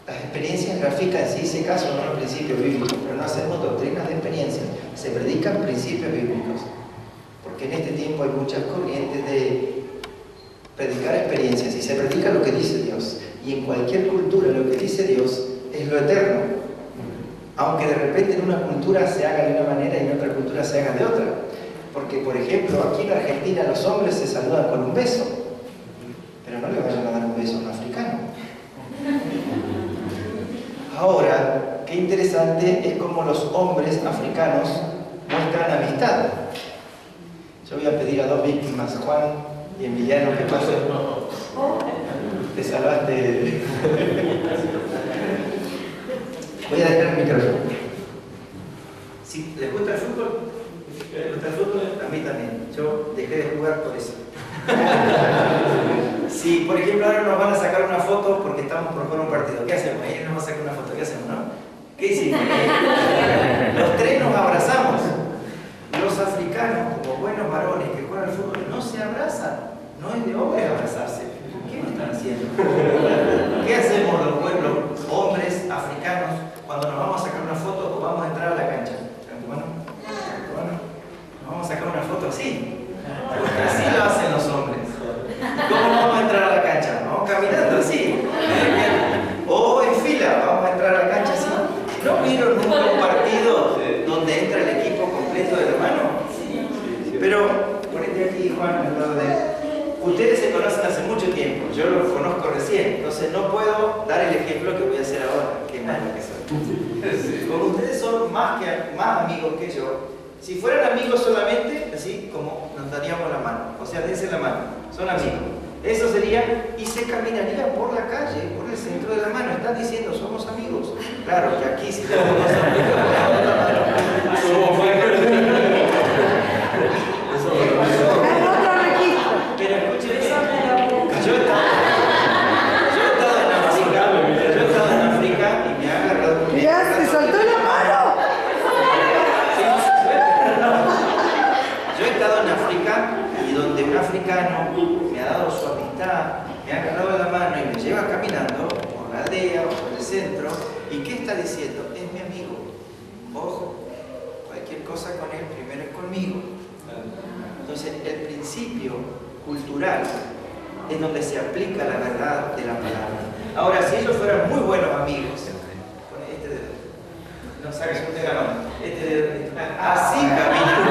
Las experiencias grafican, si hice caso, no los principios bíblicos, pero no hacemos doctrinas de experiencias, se predican principios bíblicos. Porque en este tiempo hay muchas corrientes de predicar experiencias y se predica lo que dice Dios. Y en cualquier cultura lo que dice Dios es lo eterno. Aunque de repente en una cultura se haga de una manera y en otra cultura se haga de otra. Porque, por ejemplo, aquí en Argentina los hombres se saludan con un beso, pero no le vayan a dar un beso a un africano. Ahora, qué interesante es cómo los hombres africanos muestran amistad. Yo voy a pedir a 2 víctimas, Juan y Emiliano, que pasen. Te salvaste. Voy a dejar el micrófono. Si les gusta el fútbol, ¿les gusta el fútbol? Si, por ejemplo, ahora nos van a sacar una foto porque estamos por jugar un partido, ¿qué hacemos? Ahí nos van a sacar una foto, ¿qué hacemos, no? ¿Qué hicimos? Los tres nos abrazamos. Los africanos, como buenos varones que juegan al fútbol, no se abrazan. No es de hombre abrazarse. ¿Qué nos están haciendo? ¿Qué hacemos los buenos hombres africanos cuando nos vamos a sacar una foto o vamos a entrar a la cancha? Bueno, nos vamos a sacar una foto así. Porque así lo hacen los hombres. ¿Cómo vamos a entrar a la cancha? Vamos caminando así. O en fila, vamos a entrar a la cancha así. ¿No vieron nunca un partido donde entra el equipo completo de la mano? Pero, ponete aquí, Juan, al lado de él. Ustedes se conocen hace mucho tiempo, yo los conozco recién, entonces no puedo dar el ejemplo que voy a hacer ahora, que malo que soy. Como ustedes son más amigos que yo, si fueran amigos solamente, así como nos daríamos la mano, o sea, dense la mano, son amigos. Eso sería, y se caminaría por la calle, por el centro de la mano. Están diciendo, somos amigos. Claro, que aquí sí tenemos dos amigos, le damos la mano. Pero escúchenme, yo he estado en África y me ha agarrado. Mirá, se soltó la mano. Yo he estado en África y donde un africano me ha dado su amistad, me ha agarrado la mano y me lleva caminando por la aldea o por el centro. ¿Y qué está diciendo? Es mi amigo. Ojo, cualquier cosa con él, primero es conmigo. Entonces, el principio cultural es donde se aplica la verdad de la palabra. Ahora, si ellos fueran muy buenos amigos, pone este dedo, no saques un dedo, no, este dedo, así caminan.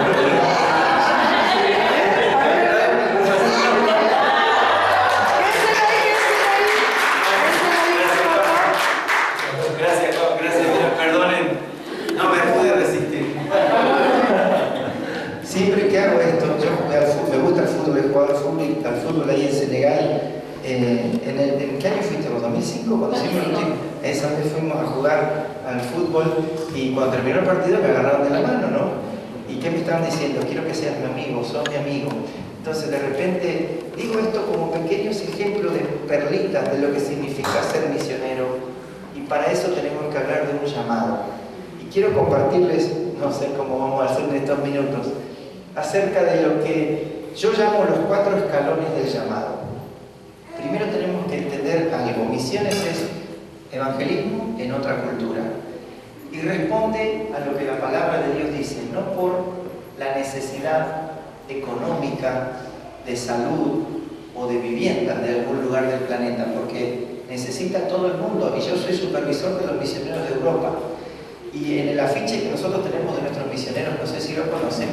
Gracias, perdonen, no me pude resistir. Siempre que hago esto, yo jugué al fútbol, me gusta el fútbol, he jugado al fútbol ahí en Senegal. ¿En qué año fuiste? ¿En 2005? Cuando esa vez fuimos a jugar al fútbol y cuando terminó el partido me agarraron de la mano, ¿no? ¿Y qué me estaban diciendo? Quiero que seas mi amigo, sos mi amigo. Entonces de repente digo esto como pequeños ejemplos de perlitas de lo que significa ser misionero. Y para eso tenemos que hablar de un llamado. Y quiero compartirles, no sé cómo vamos a hacer en estos minutos, acerca de lo que yo llamo los 4 escalones del llamado. Primero tenemos que entender algo. Misiones es evangelismo en otra cultura. Y responde a lo que la palabra de Dios dice, no por la necesidad económica, de salud o de vivienda de algún lugar del planeta, porque necesita todo el mundo. Y yo soy supervisor de los misioneros de Europa. Y en el afiche que nosotros tenemos de nuestros misioneros, no sé si lo conocen,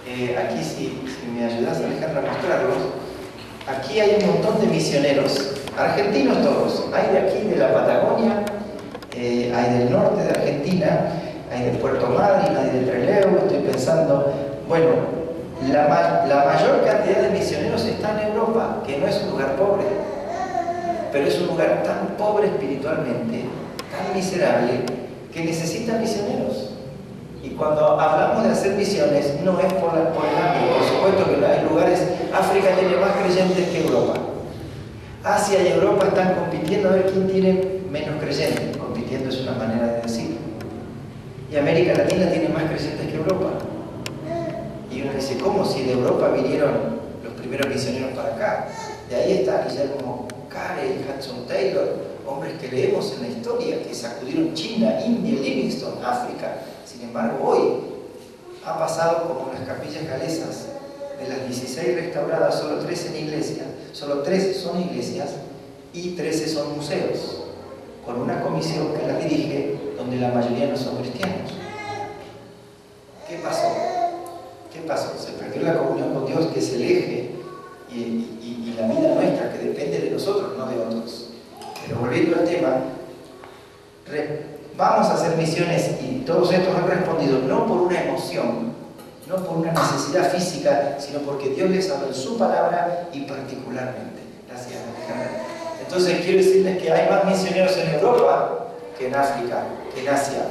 aquí si me ayudas, Alejandra, a mostrarlos, aquí hay un montón de misioneros, argentinos todos, hay de aquí, de la Patagonia, hay del norte de Argentina, hay de Puerto Madryn, hay de Trelew, estoy pensando, bueno, la mayor cantidad de misioneros está en Europa, que no es un lugar pobre, pero es un lugar tan pobre espiritualmente, tan miserable, que necesita misioneros. Y cuando hablamos de hacer misiones, no es por el ámbito. Por supuesto que hay lugares, África tiene más creyentes que Europa. Asia y Europa están compitiendo a ver quién tiene menos creyentes. Compitiendo es una manera de decirlo. Y América Latina tiene más creyentes que Europa. Y uno dice, ¿cómo si de Europa vinieron los primeros misioneros para acá? De ahí está Guillermo Carey, Hudson Taylor, hombres que leemos en la historia, que sacudieron China, India, Livingstone, África. Sin embargo, hoy ha pasado como las capillas galesas. De las 16 restauradas, solo 3 en iglesia, solo 3 son iglesias y 13 son museos, con una comisión que las dirige, donde la mayoría no son cristianos. ¿Qué pasó? ¿Qué pasó? Se perdió la comunión con Dios, que es el eje, y la vida nuestra, que depende de nosotros, no de otros. Pero volviendo al tema, vamos a hacer misiones y todos estos han respondido no por una emoción, no por una necesidad física, sino porque Dios les habló en su palabra y particularmente. Gracias, Alejandra. Entonces quiero decirles que hay más misioneros en Europa que en África, que en Asia,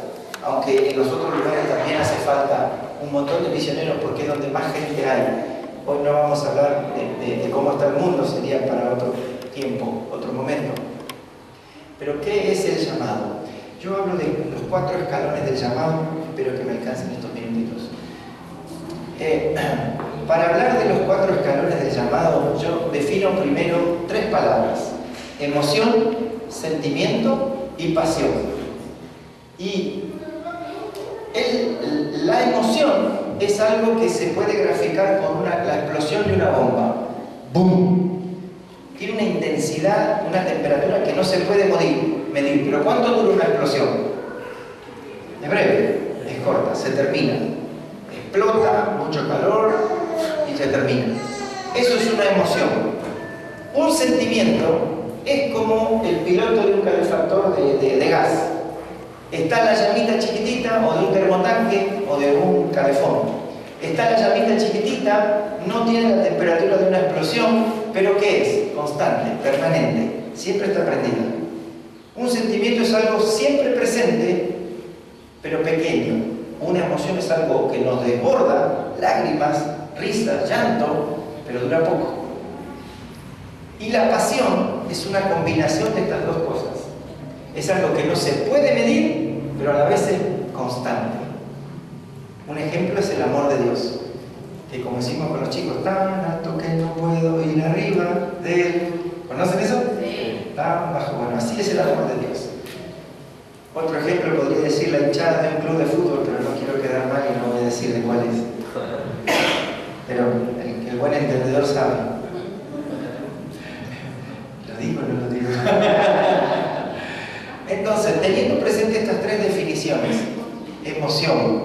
aunque en los otros lugares también hace falta un montón de misioneros porque es donde más gente hay. Hoy no vamos a hablar de cómo está el mundo, sería para otro tiempo, otro momento. Pero ¿qué es el llamado? Yo hablo de los 4 escalones del llamado, espero que me alcancen estos minutitos. Para hablar de los 4 escalones del llamado, yo defino primero 3 palabras: emoción, sentimiento y pasión. Y la emoción es algo que se puede graficar con la explosión de una bomba. ¡Bum! Tiene una intensidad, una temperatura que no se puede medir. ¿Pero cuánto dura una explosión? Es breve, es corta, se termina. Explota, mucho calor y se termina. Eso es una emoción. Un sentimiento es como el piloto de un calefactor de gas. Está la llamita chiquitita, o de un termotanque, o de un calefón. Está la llamita chiquitita, no tiene la temperatura de una explosión, pero ¿qué es? Constante, permanente, siempre está prendida. Un sentimiento es algo siempre presente, pero pequeño. Una emoción es algo que nos desborda, lágrimas, risas, llanto, pero dura poco. Y la pasión es una combinación de estas 2 cosas. Es algo que no se puede medir, pero a la vez es constante. Un ejemplo es el amor de Dios, que como decimos con los chicos, tan alto que no puedo ir arriba de él. ¿Conocen eso? Sí. Tan bajo. Bueno, así es el amor de Dios. Otro ejemplo podría decir la hinchada de un club de fútbol, pero no quiero quedar mal y no voy a decir de cuál es. Pero el buen entendedor sabe. ¿Lo digo o no lo digo? Entonces, teniendo presente estas 3 definiciones, emoción,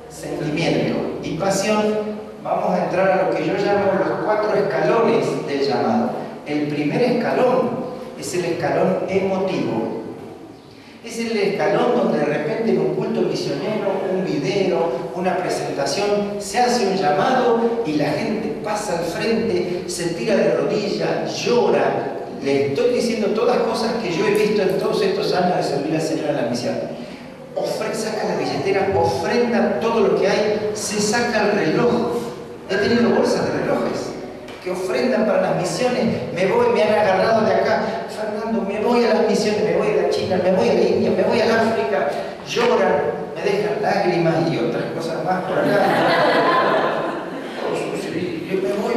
sentimiento y pasión, vamos a entrar a lo que yo llamo los 4 escalones del llamado. El primer escalón es el escalón emotivo. Es el escalón donde de repente en un culto misionero, un video, una presentación, se hace un llamado y la gente pasa al frente, se tira de rodillas, llora. Le estoy diciendo todas cosas que yo he visto en todos estos años de servir al Señor en la misión. Saca la billetera, ofrenda todo lo que hay, se saca el reloj. He tenido bolsas de relojes que ofrendan para las misiones. Me han agarrado de acá, Fernando, me voy a las misiones, me voy a la China, me voy a la India, me voy a África, lloran, me dejan lágrimas y otras cosas más por acá.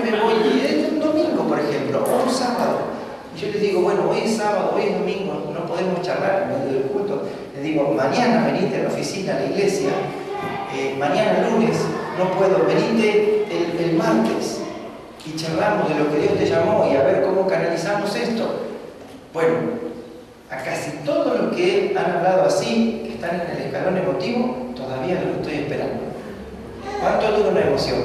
me voy, y es un domingo, por ejemplo, o un sábado. Y yo les digo, bueno, hoy es sábado, hoy es domingo, no podemos charlar en medio del culto. Les digo, mañana venite a la oficina, a la iglesia, mañana lunes, no puedo, venite el martes y charlamos de lo que Dios te llamó y a ver cómo canalizamos esto. Bueno, a casi todos los que han hablado así, que están en el escalón emotivo, todavía los estoy esperando. ¿Cuánto dura una emoción?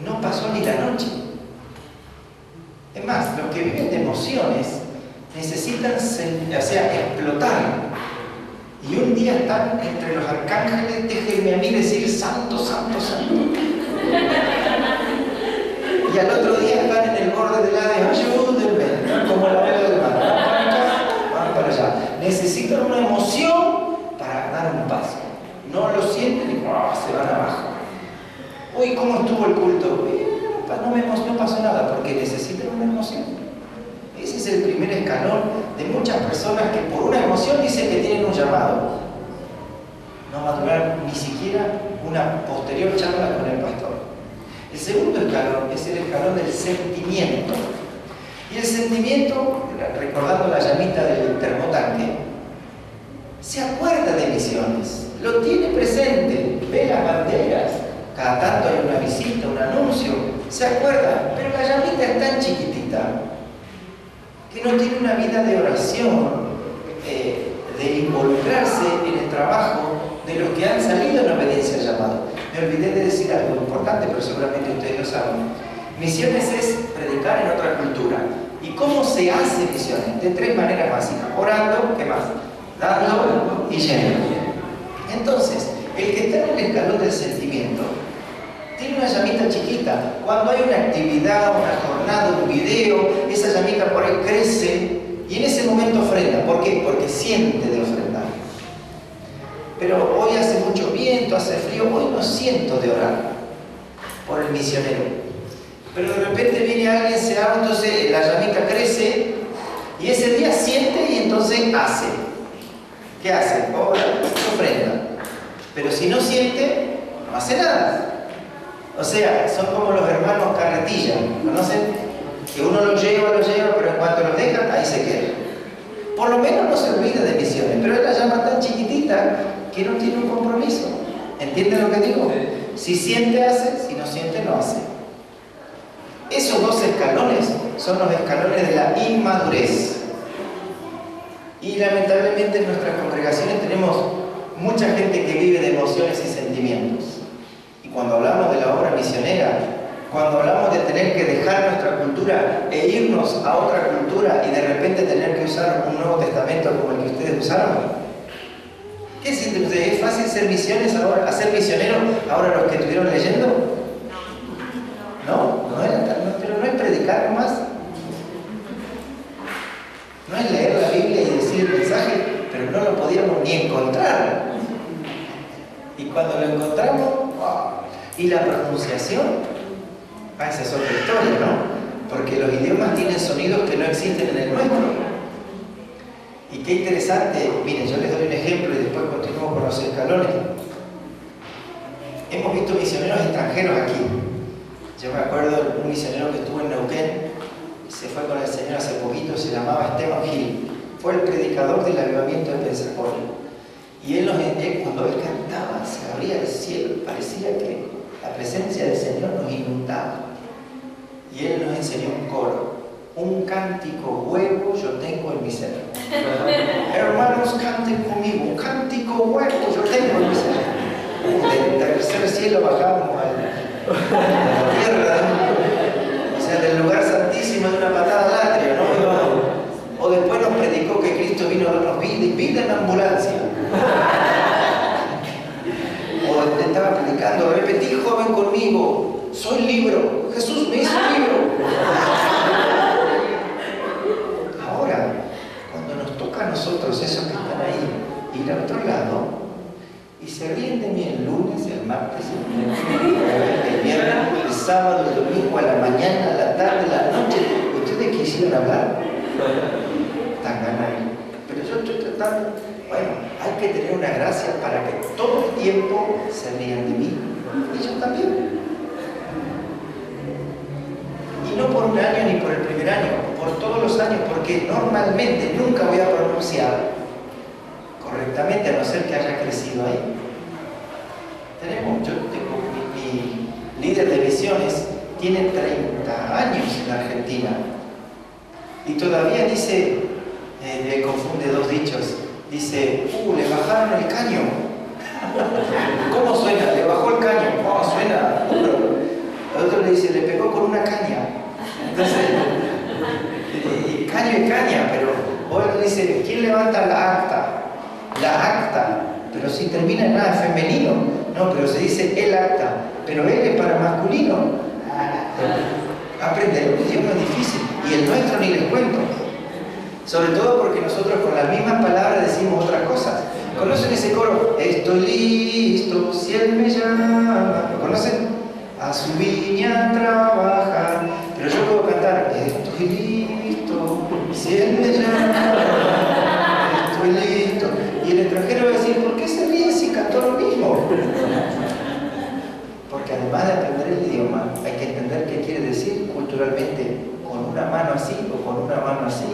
No pasó ni la noche. Es más, los que viven de emociones necesitan explotar. Y un día están entre los arcángeles, déjenme a mí decir santo, santo, santo. Y al otro día están en el borde del Hades, ayúdenme, como la vela del mar. Van para allá. Necesitan una emoción para dar un paso. No lo sienten y se van abajo. Uy, ¿cómo estuvo el culto? No pasó nada, porque necesitan una emoción. Ese es el primer escalón de muchas personas que por una emoción dicen que tienen un llamado. No va a durar ni siquiera una posterior charla con el pastor. El segundo escalón es el escalón del sentimiento. Y el sentimiento, recordando la llamita del termotanque, se acuerda de misiones, lo tiene presente, ve las banderas, cada tanto hay una visita, un anuncio, se acuerda, pero la llamita es tan chiquitita que no tiene una vida de oración, de involucrarse en el trabajo de los que han salido en obediencia al llamado. Me olvidé de decir algo importante, pero seguramente ustedes lo saben. Misiones es predicar en otra cultura. ¿Y cómo se hace misiones? De 3 maneras básicas. Orando, ¿qué más? Dando y yendo. Entonces, el que está en el escalón del sentimiento tiene una llamita chiquita. Cuando hay una actividad, una jornada, un video, esa llamita por ahí crece y en ese momento ofrenda. ¿Por qué? Porque siente de ofrendar. Pero hoy hace mucho viento, hace frío, hoy no siento de orar. por el misionero. Pero de repente viene alguien, se abre, entonces la llamita crece y ese día siente y entonces hace. ¿Qué hace? Ora, ofrenda. Pero si no siente, no hace nada. O sea, son como los hermanos carretilla, ¿conocen? Que uno los lleva, pero en cuanto los dejan, ahí se queda. Por lo menos no se olvida de misiones, pero él la llama tan chiquitita que no tiene un compromiso. ¿Entienden lo que digo? Si siente, hace, si no siente, no hace. Esos dos escalones son los escalones de la inmadurez. Y lamentablemente en nuestras congregaciones tenemos mucha gente que vive de emociones y sentimientos. Y cuando hablamos de la obra misionera, cuando hablamos de tener que dejar nuestra cultura e irnos a otra cultura y de repente tener que usar un Nuevo Testamento como el que ustedes usaron, ¿qué sienten ustedes? ¿Es fácil ser misiones ahora, hacer misioneros ahora los que estuvieron leyendo? No, pero no es predicar nomás. No es leer la Biblia y decir el mensaje, pero no lo podíamos ni encontrar. Y cuando lo encontramos, ¡wow! Y la pronunciación, esa es otra historia, ¿no? Porque los idiomas tienen sonidos que no existen en el nuestro. Y qué interesante, miren, yo les doy un ejemplo y después continúo con los escalones. Hemos visto misioneros extranjeros aquí. Yo me acuerdo de un misionero que estuvo en Neuquén, se fue con el Señor hace poquito, se llamaba Esteban Gil. Fue el predicador del avivamiento de Pensacola. Y cuando él cantaba, se abría el cielo, parecía que la presencia del Señor nos inundaba. Y él nos enseñó un coro. Un cántico huevo yo tengo en mi ser. Hermanos, canten conmigo. Un cántico huevo yo tengo en mi ser. Del tercer cielo bajamos a la tierra. O sea, del lugar santísimo de una patada al atrio, ¿no? O después nos predicó que Cristo vino a darnos vida y vida en ambulancia. O estaba predicando, repetí, joven, conmigo, soy libro, Jesús me hizo libro. Ahora, cuando nos toca a nosotros, esos que están ahí, ir al otro lado, y se ríen de mí el lunes, el martes, el viernes, el sábado, el domingo, a la mañana, a la tarde, a la noche, ¿ustedes quisieran hablar? Están ganando. Pero yo estoy tratando, bueno, hay que tener una gracia para que todo el tiempo se rían de mí. Y yo también. Y no por un año ni por el primer año, por todos los años, porque normalmente nunca voy a pronunciar correctamente, a no ser que haya crecido ahí. Yo tengo mi líder de misiones, tiene 30 años en la Argentina y todavía dice, le confunde dos dichos, dice, le bajaron el caño. ¿Cómo suena? Le bajó el caño. Oh, suena duro. El otro le dice, le pegó con una caña. Entonces, caño y caña, pero hoy le dice, ¿quién levanta la acta? La acta, pero si termina en nada femenino, no, pero se dice el acta, pero él es para masculino. Aprender un idioma es difícil, y el nuestro ni les cuento. Sobre todo porque nosotros con las mismas palabras decimos otras cosas. ¿Conocen ese coro? Estoy listo, si él me llama. ¿Lo conocen? A su viña a trabajar. Pero yo puedo cantar, estoy listo, si él me llama. Estoy listo. Y el extranjero va a decir, ¿por qué se ríe si cantó lo mismo? Porque además de aprender el idioma, hay que entender qué quiere decir culturalmente, con una mano así o con una mano así,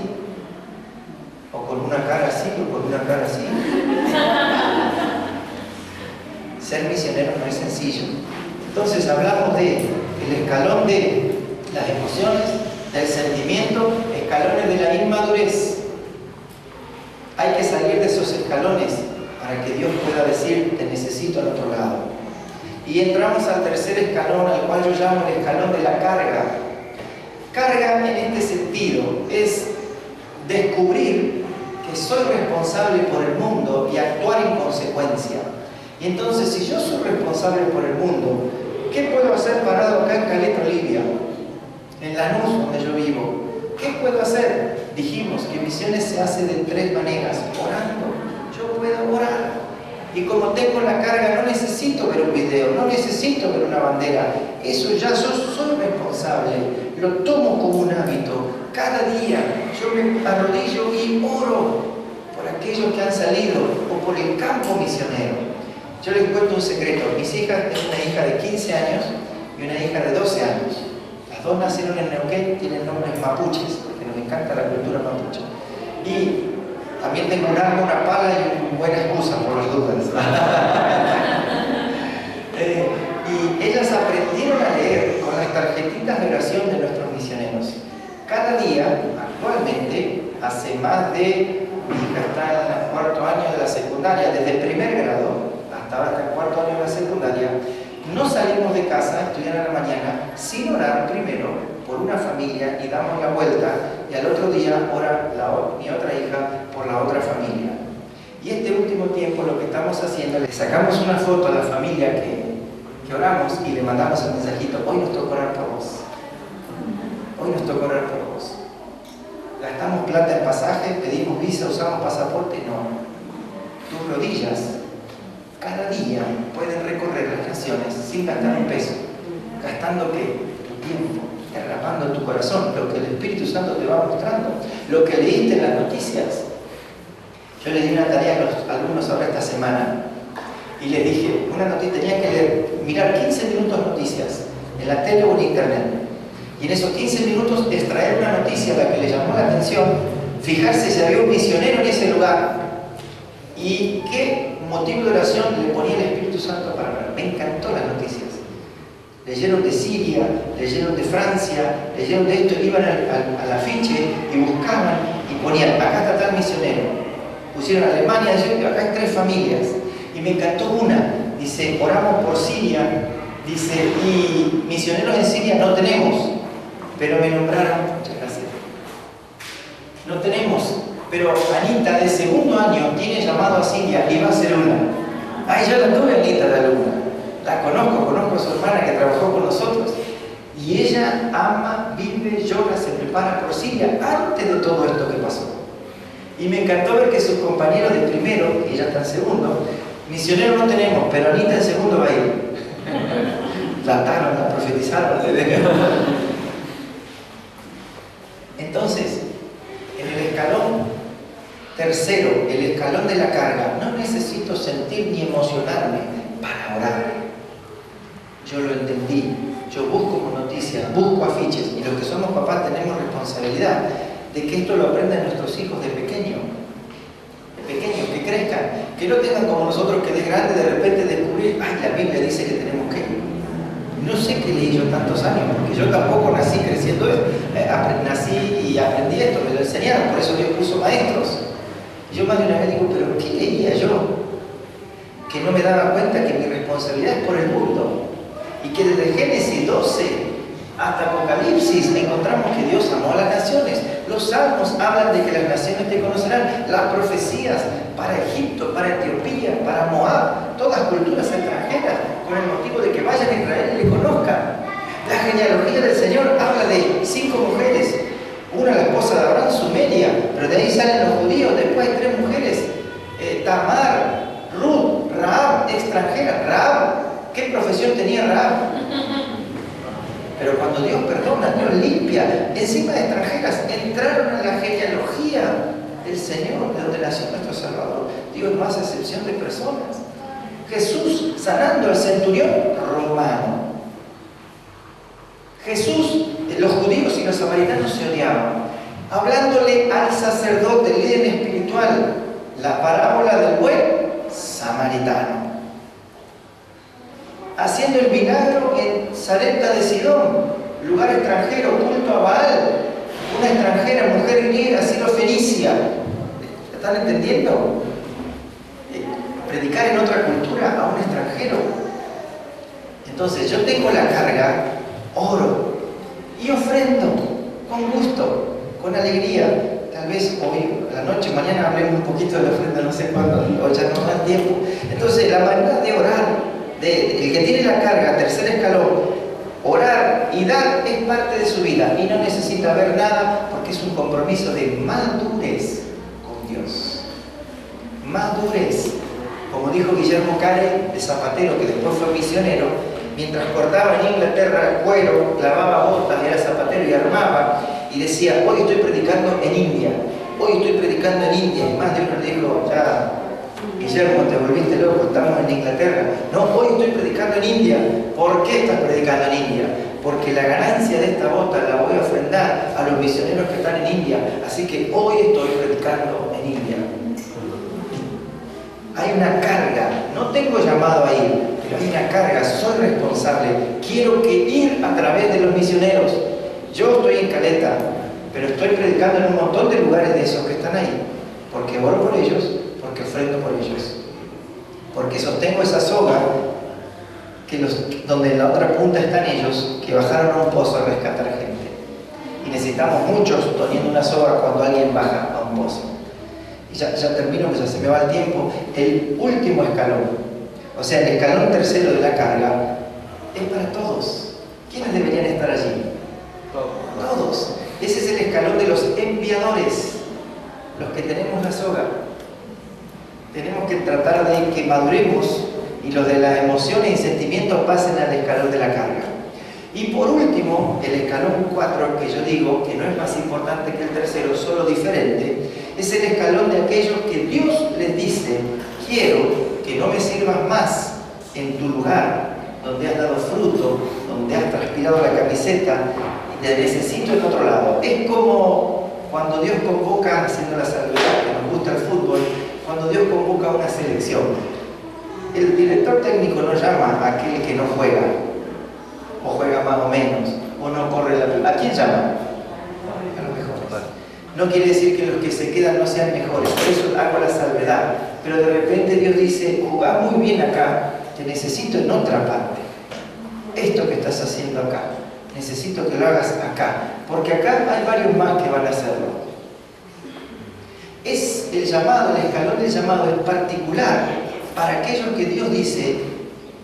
o con una cara así o con una cara así. Ser misionero no es sencillo. Entonces hablamos del escalón de las emociones, del sentimiento, escalones de la inmadurez. Hay que salir de esos escalones para que Dios pueda decir, te necesito al otro lado. Y entramos al tercer escalón, al cual yo llamo el escalón de la carga. Carga en este sentido es descubrir que soy responsable por el mundo y actuar en consecuencia. Y entonces, si yo soy responsable por el mundo, ¿qué puedo hacer parado acá en Caleta, Olivia? En Lanús, donde yo vivo. ¿Qué puedo hacer? Dijimos que misiones se hace de tres maneras. Orando. Yo puedo orar. Y como tengo la carga, no necesito ver un video, no necesito ver una bandera. Eso ya soy responsable, lo tomo como un hábito. Cada día yo me arrodillo y oro por aquellos que han salido o por el campo misionero. Yo les cuento un secreto. Mis hijas, tengo una hija de 15 años y una hija de 12 años. Las dos nacieron en Neuquén, tienen nombres mapuches, porque nos encanta la cultura mapuche. Y también tengo un arma, una pala y una buena excusa por las dudas. Y ellas aprendieron a leer con las tarjetitas de oración de nuestros misioneros. Cada día, actualmente, hace más de... Mi hija está en el cuarto año de la secundaria, desde el primer grado hasta ahora el cuarto año de la secundaria, no salimos de casa a estudiar a la mañana sin orar primero por una familia y damos la vuelta y al otro día ora mi otra hija por la otra familia. Y este último tiempo lo que estamos haciendo, le sacamos una foto a la familia que oramos y le mandamos el mensajito: hoy nos toca orar por vos. Hoy nos toca orar por vos. Gastamos plata en pasajes, pedimos visa, usamos pasaporte, no. Tus rodillas cada día pueden recorrer las naciones sin gastar un peso. ¿Gastando qué? Tu tiempo, derramando tu corazón, lo que el Espíritu Santo te va mostrando, lo que leíste en las noticias. Yo le di una tarea a los alumnos ahora esta semana y les dije, una noticia, tenían que leer, mirar 15 minutos noticias en la tele o en internet. Y en esos 15 minutos extraer una noticia a la que le llamó la atención, fijarse si había un misionero en ese lugar y qué motivo de oración le ponía el Espíritu Santo para orar. Me encantó las noticias. Leyeron de Siria, leyeron de Francia, leyeron de esto, iban al afiche y buscaban y ponían: acá está tal misionero. Pusieron Alemania, acá hay 3 familias. Y me encantó una, dice: oramos por Siria, dice, y misioneros en Siria no tenemos. Pero me nombraron, muchas gracias. No tenemos, pero Anita de segundo año tiene llamado a Siria y va a ser una. Ay, yo la tuve Anita de alumna. La conozco a su hermana que trabajó con nosotros. Y ella ama, vive, llora, se prepara por Siria antes de todo esto que pasó. Y me encantó ver que sus compañeros de primero, y ella está en segundo, misioneros no tenemos, pero Anita en segundo va a ir. La ataron, la profetizaron. Entonces, en el escalón tercero, el escalón de la carga, no necesito sentir ni emocionarme para orar. Yo lo entendí, yo busco noticias, busco afiches, y los que somos papás tenemos responsabilidad de que esto lo aprendan nuestros hijos de pequeños, que crezcan, que no tengan como nosotros que de grande de repente descubrir: ay, la Biblia dice que tenemos que... No sé qué leí yo tantos años, porque yo tampoco nací creciendo, nací y aprendí esto, me lo enseñaron, por eso Dios puso maestros. Y yo más de una vez digo: pero ¿qué leía yo? Que no me daba cuenta que mi responsabilidad es por el mundo. Y que desde Génesis 12 hasta Apocalipsis encontramos que Dios amó a las naciones. Los salmos hablan de que las naciones te conocerán. Las profecías para Egipto, para Etiopía, para Moab, todas culturas extranjeras, con el motivo de que vayan a Israel y le conozcan. La genealogía del Señor habla de 5 mujeres, una la esposa de Abraham, Sumeria, pero de ahí salen los judíos. Después hay 3 mujeres, Tamar, Ruth, Rahab, extranjera. Rahab, ¿qué profesión tenía Rahab? Pero cuando Dios perdona, Dios limpia, encima de extranjeras, entraron en la genealogía del Señor, de donde nació nuestro Salvador. Dios no hace excepción de personas. Jesús sanando al centurión romano. Jesús, los judíos y los samaritanos se odiaban. Hablándole al sacerdote, líder espiritual, la parábola del buen samaritano. Haciendo el milagro en Sarepta de Sidón, lugar extranjero, culto a Baal, una extranjera, mujer griega, sirofenicia. ¿Están entendiendo? Predicar en otra cultura a un extranjero. Entonces yo tengo la carga, oro y ofrendo con gusto, con alegría. Tal vez hoy, a la noche, mañana hablemos un poquito de la ofrenda, no sé cuándo, hoy ya no da tiempo. Entonces la manera de orar, el que tiene la carga, tercer escalón, orar y dar es parte de su vida y no necesita ver nada porque es un compromiso de madurez con Dios. Madurez. Como dijo Guillermo Care, de zapatero, que después fue misionero, mientras cortaba en Inglaterra cuero, clavaba botas, era zapatero y armaba, y decía, hoy estoy predicando en India, hoy estoy predicando en India. Y más de uno le dijo, ya, Guillermo, te volviste loco, estamos en Inglaterra. No, hoy estoy predicando en India. ¿Por qué estás predicando en India? Porque la ganancia de esta bota la voy a ofrendar a los misioneros que están en India. Así que hoy estoy predicando en India. Hay una carga, no tengo llamado a ir, pero hay una carga, soy responsable. Quiero que ir a través de los misioneros. Yo estoy en Caleta, pero estoy predicando en un montón de lugares de esos que están ahí. Porque oro por ellos, porque ofrendo por ellos. Porque sostengo esa soga donde en la otra punta están ellos, que bajaron a un pozo a rescatar gente. Y necesitamos muchos teniendo una soga cuando alguien baja a un pozo. Y ya termino, que ya se me va el tiempo. El último escalón, o sea, el escalón tercero de la carga, es para todos. ¿Quiénes deberían estar allí? Todos. Ese es el escalón de los enviadores, los que tenemos la soga. Tenemos que tratar de que maduremos y los de las emociones y sentimientos pasen al escalón de la carga. Y por último, el escalón 4, que yo digo que no es más importante que el tercero, solo diferente, es el escalón de aquellos que Dios les dice, quiero que no me sirvas más en tu lugar, donde has dado fruto, donde has transpirado la camiseta, y te necesito en otro lado. Es como cuando Dios convoca, haciendo la salvedad, que nos gusta el fútbol, cuando Dios convoca una selección. El director técnico no llama a aquel que no juega, o juega más o menos, o no corre la pelota. ¿A quién llama? A los mejores. No quiere decir que los que se quedan no sean mejores, por eso hago la salvedad. Pero de repente Dios dice, jugás muy bien acá, te necesito en otra parte. Esto que estás haciendo acá, necesito que lo hagas acá, porque acá hay varios más que van a hacerlo. Es el llamado, el escalón del llamado es particular para aquellos que Dios dice,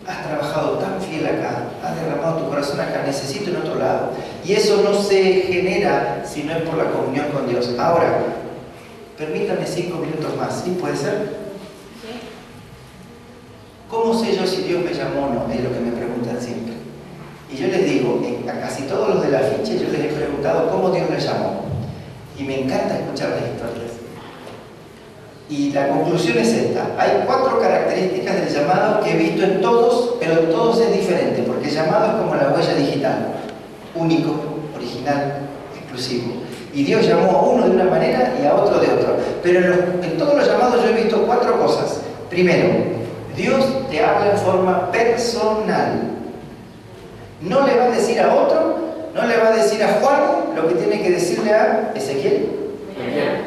has trabajado tan fiel acá, has derramado tu corazón acá, necesito en otro lado. Y eso no se genera si no es por la comunión con Dios. Ahora, permítanme 5 minutos más, ¿sí? ¿Puede ser? ¿Cómo sé yo si Dios me llamó o no? Es lo que me preguntan siempre. Y yo les digo, a casi todos los de la ficha yo les he preguntado cómo Dios les llamó. Y me encanta escuchar las historias. Y la conclusión es esta. Hay 4 características del llamado que he visto en todos, pero en todos es diferente, porque el llamado es como la huella digital. Único, original, exclusivo. Y Dios llamó a uno de una manera y a otro de otra. Pero en todos los llamados yo he visto 4 cosas. Primero, Dios te habla en forma personal. No le va a decir a otro, no le va a decir a Juan lo que tiene que decirle a Ezequiel.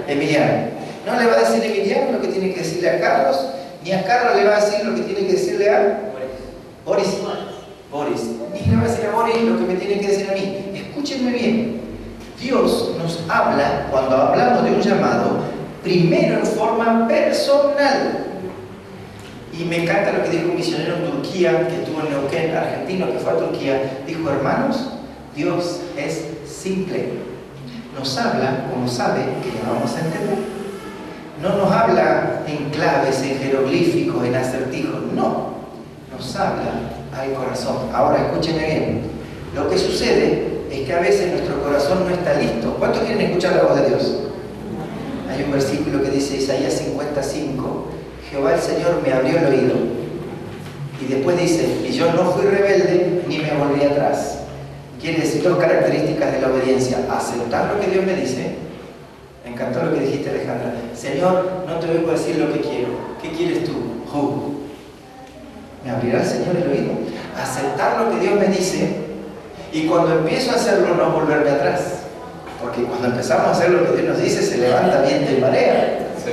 Emiliano. No le va a decir a Emiliano lo que tiene que decirle a Carlos, ni a Carlos le va a decir lo que tiene que decirle a Boris. Ni le va a decir a Boris lo que me tiene que decir a mí. Escúchenme bien. Dios nos habla, cuando hablamos de un llamado, primero en forma personal. Y me encanta lo que dijo un misionero en Turquía, que estuvo en Neuquén, argentino, que fue a Turquía. Dijo, hermanos, Dios es simple. Nos habla como sabe que lo vamos a entender. No nos habla en claves, en jeroglíficos, en acertijos. No, nos habla al corazón. Ahora, escúchenme bien. Lo que sucede es que a veces nuestro corazón no está listo. ¿Cuántos quieren escuchar la voz de Dios? Hay un versículo que dice, Isaías 55, Jehová el Señor me abrió el oído. Y después dice, y yo no fui rebelde ni me volví atrás. Quiere decir 2 características de la obediencia. Aceptar lo que Dios me dice. Me encantó lo que dijiste, Alejandra. Señor, no te vengo a decir lo que quiero. ¿Qué quieres tú? ¿Me abrirá el Señor el oído? Aceptar lo que Dios me dice. Y cuando empiezo a hacerlo, no volverme atrás. Porque cuando empezamos a hacer lo que Dios nos dice, se levanta viento y marea. Sí.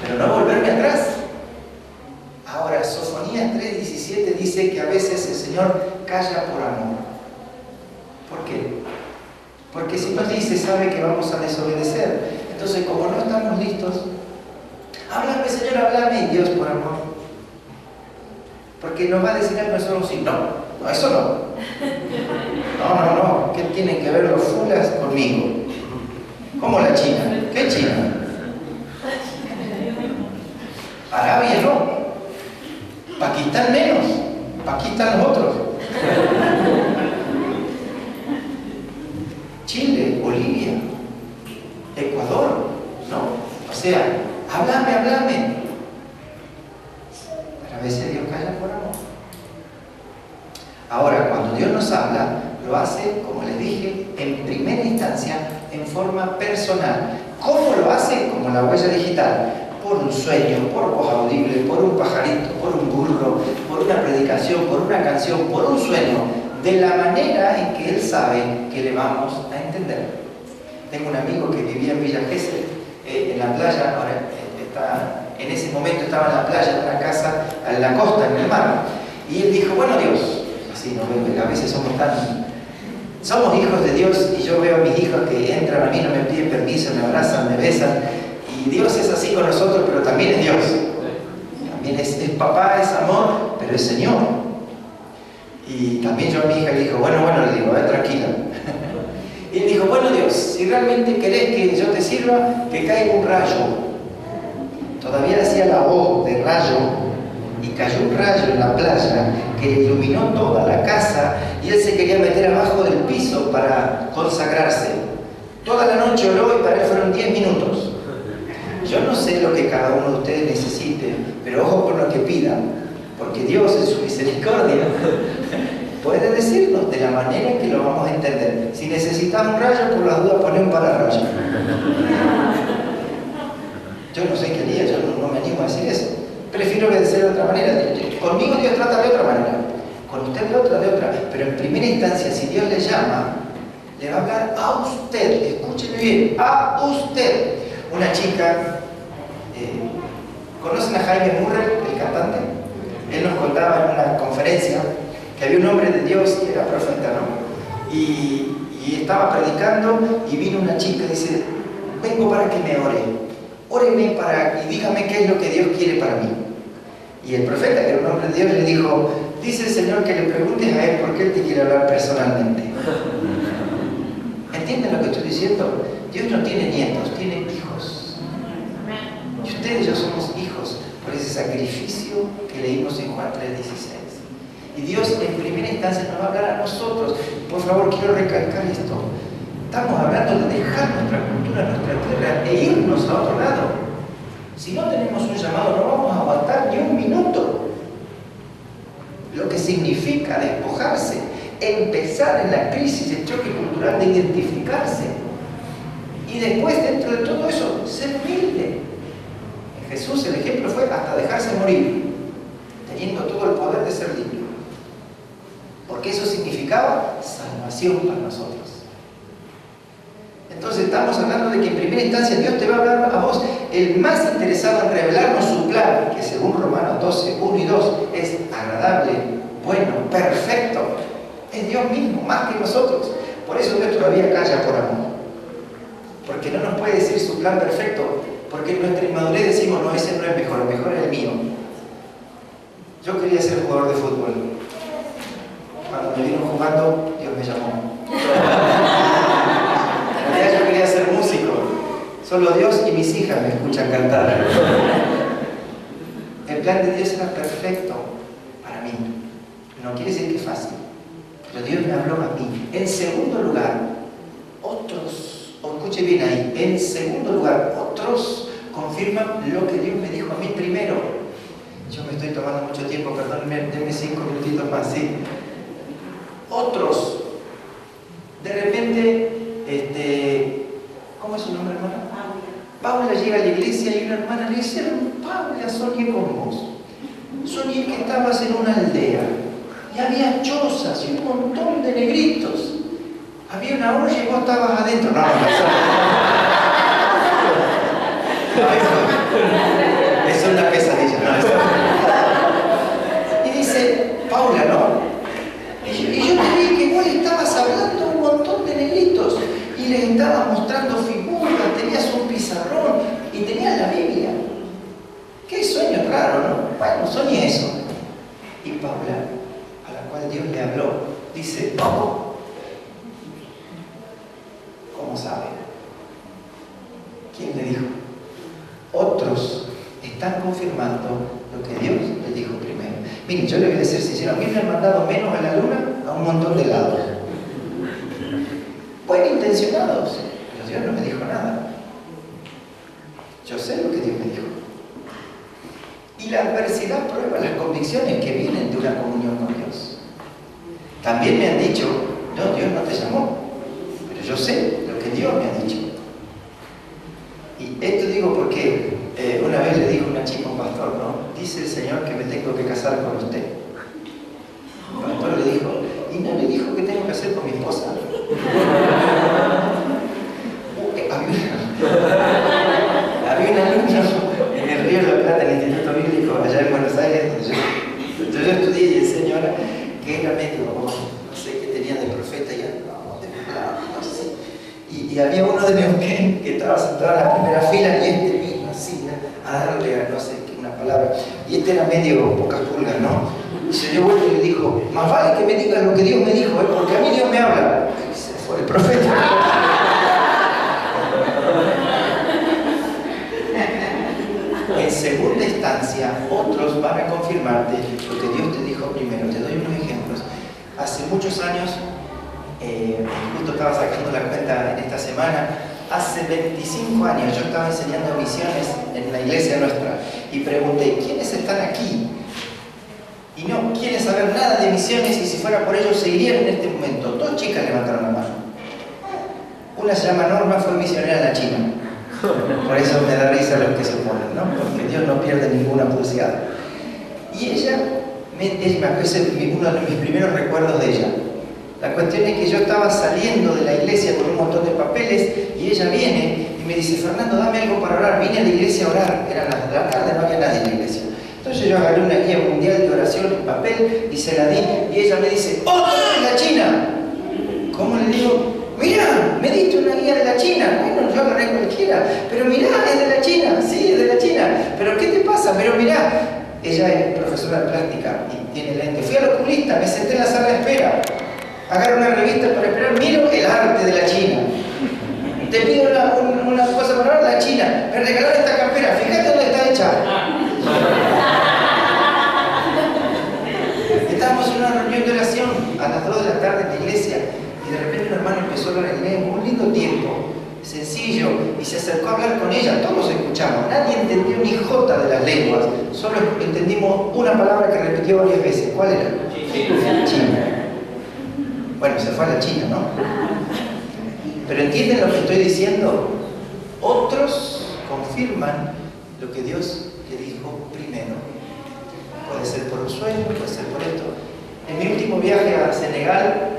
Pero no volverme atrás. Ahora, Sofonías 3:17 dice que a veces el Señor calla por amor. ¿Por qué? Porque si nos dice, sabe que vamos a desobedecer. Entonces, como no estamos listos, háblame, Señor, háblame, y Dios por amor. Porque nos va a decir algo solo sí. No, eso no. No. ¿Qué tienen que ver los fulas conmigo? ¿Cómo la China? ¿Qué China? Arabia no. Pakistán menos. aquí están los otros. Chile, Bolivia, Ecuador, ¿no? O sea, háblame. Pero a veces Dios calla por amor. Ahora, cuando Dios nos habla, lo hace, como les dije, en primera instancia, en forma personal. ¿Cómo lo hace? Como la huella digital. Por un sueño, por voz audible, por un pajarito, por un burro, por una predicación, por una canción, por un sueño, de la manera en que Él sabe que le vamos a entender. Tengo un amigo que vivía en Villa Gesell, en la playa, ahora en ese momento estaba en la playa, en una casa, en la costa, en el mar, y él dijo, bueno Dios, así nos vemos, a veces somos hijos de Dios, y yo veo a mis hijos que entran a mí, no me piden permiso, me abrazan, me besan, y Dios es así con nosotros, pero también es Dios. También es papá, es amor, pero es Señor. Y también yo a mi hija le digo, bueno, le digo, tranquila. Y él dijo, bueno Dios, si realmente querés que yo te sirva, que caiga un rayo. Todavía hacía la voz de rayo, y cayó un rayo en la playa que iluminó toda la casa, y él se quería meter abajo del piso para consagrarse. Toda la noche oró y para él fueron 10 minutos. Yo no sé lo que cada uno de ustedes necesite, pero ojo con lo que pidan, porque Dios en su misericordia puede decirnos de la manera en que lo vamos a entender. Si necesitamos un rayo, por las dudas poné un pararrayo. Yo no sé qué haría, yo no me animo a decir eso. Prefiero obedecer de otra manera. Conmigo Dios trata de otra manera, con usted de otra. Pero en primera instancia, si Dios le llama, le va a hablar a usted. Escúcheme bien, a usted. Una chica, ¿conocen a Jaime Murray, el cantante? Él nos contaba en una conferencia que había un hombre de Dios que era profeta, ¿no? Y estaba predicando y vino una chica y dice, vengo para que me ore. Óreme y dígame qué es lo que Dios quiere para mí. Y el profeta, que era un hombre de Dios, le dijo, dice el Señor que le preguntes a Él por qué Él te quiere hablar personalmente. ¿Entienden lo que estoy diciendo? Dios no tiene nietos, tiene hijos. Y ustedes y yo somos hijos por ese sacrificio que leímos en Juan 3:16. Y Dios en primera instancia nos va a hablar a nosotros. Por favor, quiero recalcar esto. Estamos hablando de dejar nuestra cultura, nuestra tierra e irnos a otro lado. Si no tenemos un llamado, no vamos a aguantar ni un minuto. Lo que significa despojarse, empezar en la crisis, el choque cultural de identificarse. Y después, dentro de todo eso, ser humilde. En Jesús el ejemplo fue hasta dejarse morir, teniendo todo el poder de ser libre. Porque eso significaba salvación para nosotros. Entonces estamos hablando de que en primera instancia Dios te va a hablar a vos, el más interesado en revelarnos su plan, que según Romanos 12, 1 y 2, es agradable, bueno, perfecto. Es Dios mismo, más que nosotros. Por eso Dios todavía calla por amor. Porque no nos puede decir su plan perfecto, porque en nuestra inmadurez decimos, no, ese no es mejor, el mejor es el mío. Yo quería ser jugador de fútbol. Cuando me vieron jugando, Dios me llamó. En realidad yo quería ser músico. Solo Dios y mis hijas me escuchan cantar. El plan de Dios era perfecto para mí. No quiere decir que es fácil, pero Dios me habló a mí. En segundo lugar, otros, escuche bien ahí, en segundo lugar, otros confirman lo que Dios me dijo a mí primero. Yo me estoy tomando mucho tiempo, perdónenme, denme 5 minutitos más, ¿sí? Otros, de repente, ¿cómo es su nombre, hermana? Paula llega a la iglesia y una hermana le dice, Paula, soñé con vos. Soñé que estabas en una aldea y había chozas y un montón de negritos. Había una olla y vos estabas adentro. No, eso es una pesadilla. No, y dice, Paula, ¿no? Y yo creí que vos estabas hablando un montón de negritos y les estabas mostrando figuras, tenías un pizarrón y tenías la Biblia. Qué sueño raro, ¿no? Bueno, soñé eso. Y Paula, a la cual Dios le habló, dice, ¿cómo sabe? ¿Quién le dijo? Otros están confirmando lo que Dios le dijo primero. Miren, yo le voy a decir sincero, a mí me han mandado menos a la luna a un montón de lados. Buen intencionados, pero Dios no me dijo nada. Yo sé lo que Dios me dijo. Y la adversidad prueba las convicciones que vienen de una comunión con Dios. También me han dicho, no, Dios no te llamó, pero yo sé lo que Dios me ha dicho. Y esto digo porque una vez le dijo una chica a un pastor, ¿no? Dice el Señor que me tengo que casar con usted. El pastor le dijo, ¿y no le dijo que tengo que hacer con mi esposa? Había un alumno en el Río de la Plata, en el Instituto Bíblico, allá en Buenos Aires, donde yo estudié, y el Señor, que era medio, no sé qué tenía de profeta, ya, no sé. Y había uno de Neuquén que estaba sentado en la primera fila y este vino así, a darle, no sé, una palabra. Y este era medio pocas pulgas, ¿no? Y se dio vuelta y le dijo, más vale que me digas lo que Dios me dijo, porque a mí Dios me habla. Y se fue el profeta. En segunda instancia, otros van a confirmarte lo que Dios te dijo primero. Te doy unos ejemplos. Hace muchos años, justo estaba sacando la cuenta en esta semana, hace 25 años yo estaba enseñando misiones en la iglesia nuestra y pregunté, ¿quiénes están aquí? Y no quieren saber nada de misiones y si fuera por ellos se irían en este momento. 2 chicas levantaron la mano. Una se llama Norma, fue misionera en la China. Por eso me da risa los que se oponen, ¿no? Porque Dios no pierde ninguna pulseada. Y ella, ese es uno de mis primeros recuerdos de ella. La cuestión es que yo estaba saliendo de la iglesia con un montón de papeles y ella viene y me dice, Fernando, dame algo para orar. Vine a la iglesia a orar. Eran las de la tarde, no había nadie en la iglesia. Entonces yo agarré una guía mundial de oración en papel y se la di y ella me dice, ¡otra vez la China! ¿Cómo le digo? Mirá, me diste una guía de la China. Bueno, yo agarré cualquiera. Pero mirá, es de la China. Sí, es de la China. Pero ¿qué te pasa? Pero mirá. Ella es profesora de plástica y tiene lente. Fui al oculista, me senté en la sala de espera. Agarro una revista para esperar, miro el arte de la China. Te pido una cosa para ver la China. Me regalaron esta campera. Fíjate dónde está hecha. Estábamos en una reunión de oración a las 2 de la tarde en la iglesia. Y de repente un hermano empezó a hablar en lengua, un lindo tiempo, sencillo, y se acercó a hablar con ella, todos escuchamos, nadie entendió ni jota de las lenguas, solo entendimos una palabra que repitió varias veces. ¿Cuál era? China. Bueno, se fue a la China, ¿no? Pero ¿entienden lo que estoy diciendo? Otros confirman lo que Dios le dijo primero. Puede ser por un sueño, puede ser por esto. En mi último viaje a Senegal,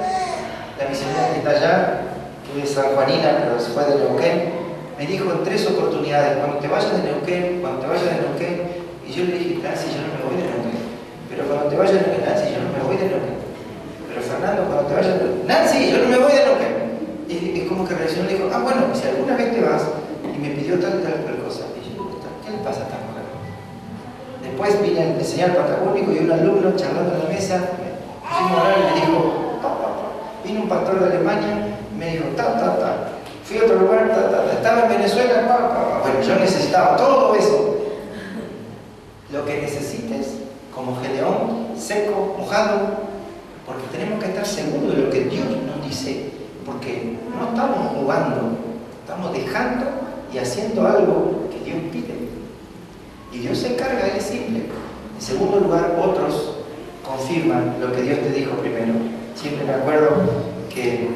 la misionera que está allá, que es San Juanina, pero se fue de Neuquén, me dijo en 3 oportunidades, cuando te vayas de Neuquén, cuando te vayas de Neuquén, y yo le dije, Nancy, yo no me voy de Neuquén, pero cuando te vayas de Neuquén, Nancy, yo no me voy de Neuquén, pero Fernando, cuando te vayas de Neuquén, Nancy, yo no me voy de Neuquén. Y es como que reaccionó y dijo, ah, bueno, si alguna vez te vas, y me pidió tal cosa, y yo, ¿qué le pasa a esta mujer? Después vine a enseñar patagónico y un alumno charlando en la mesa, fuimos a orar y me dijo, vino un pastor de Alemania, me dijo, fui a otro lugar, estaba en Venezuela, Bueno, yo necesitaba todo eso. Lo que necesites, como Gedeón, seco, mojado, porque tenemos que estar seguros de lo que Dios nos dice, porque no estamos jugando, estamos dejando y haciendo algo que Dios pide. Y Dios se encarga, Él es simple. En segundo lugar, otros confirman lo que Dios te dijo primero. Siempre me acuerdo que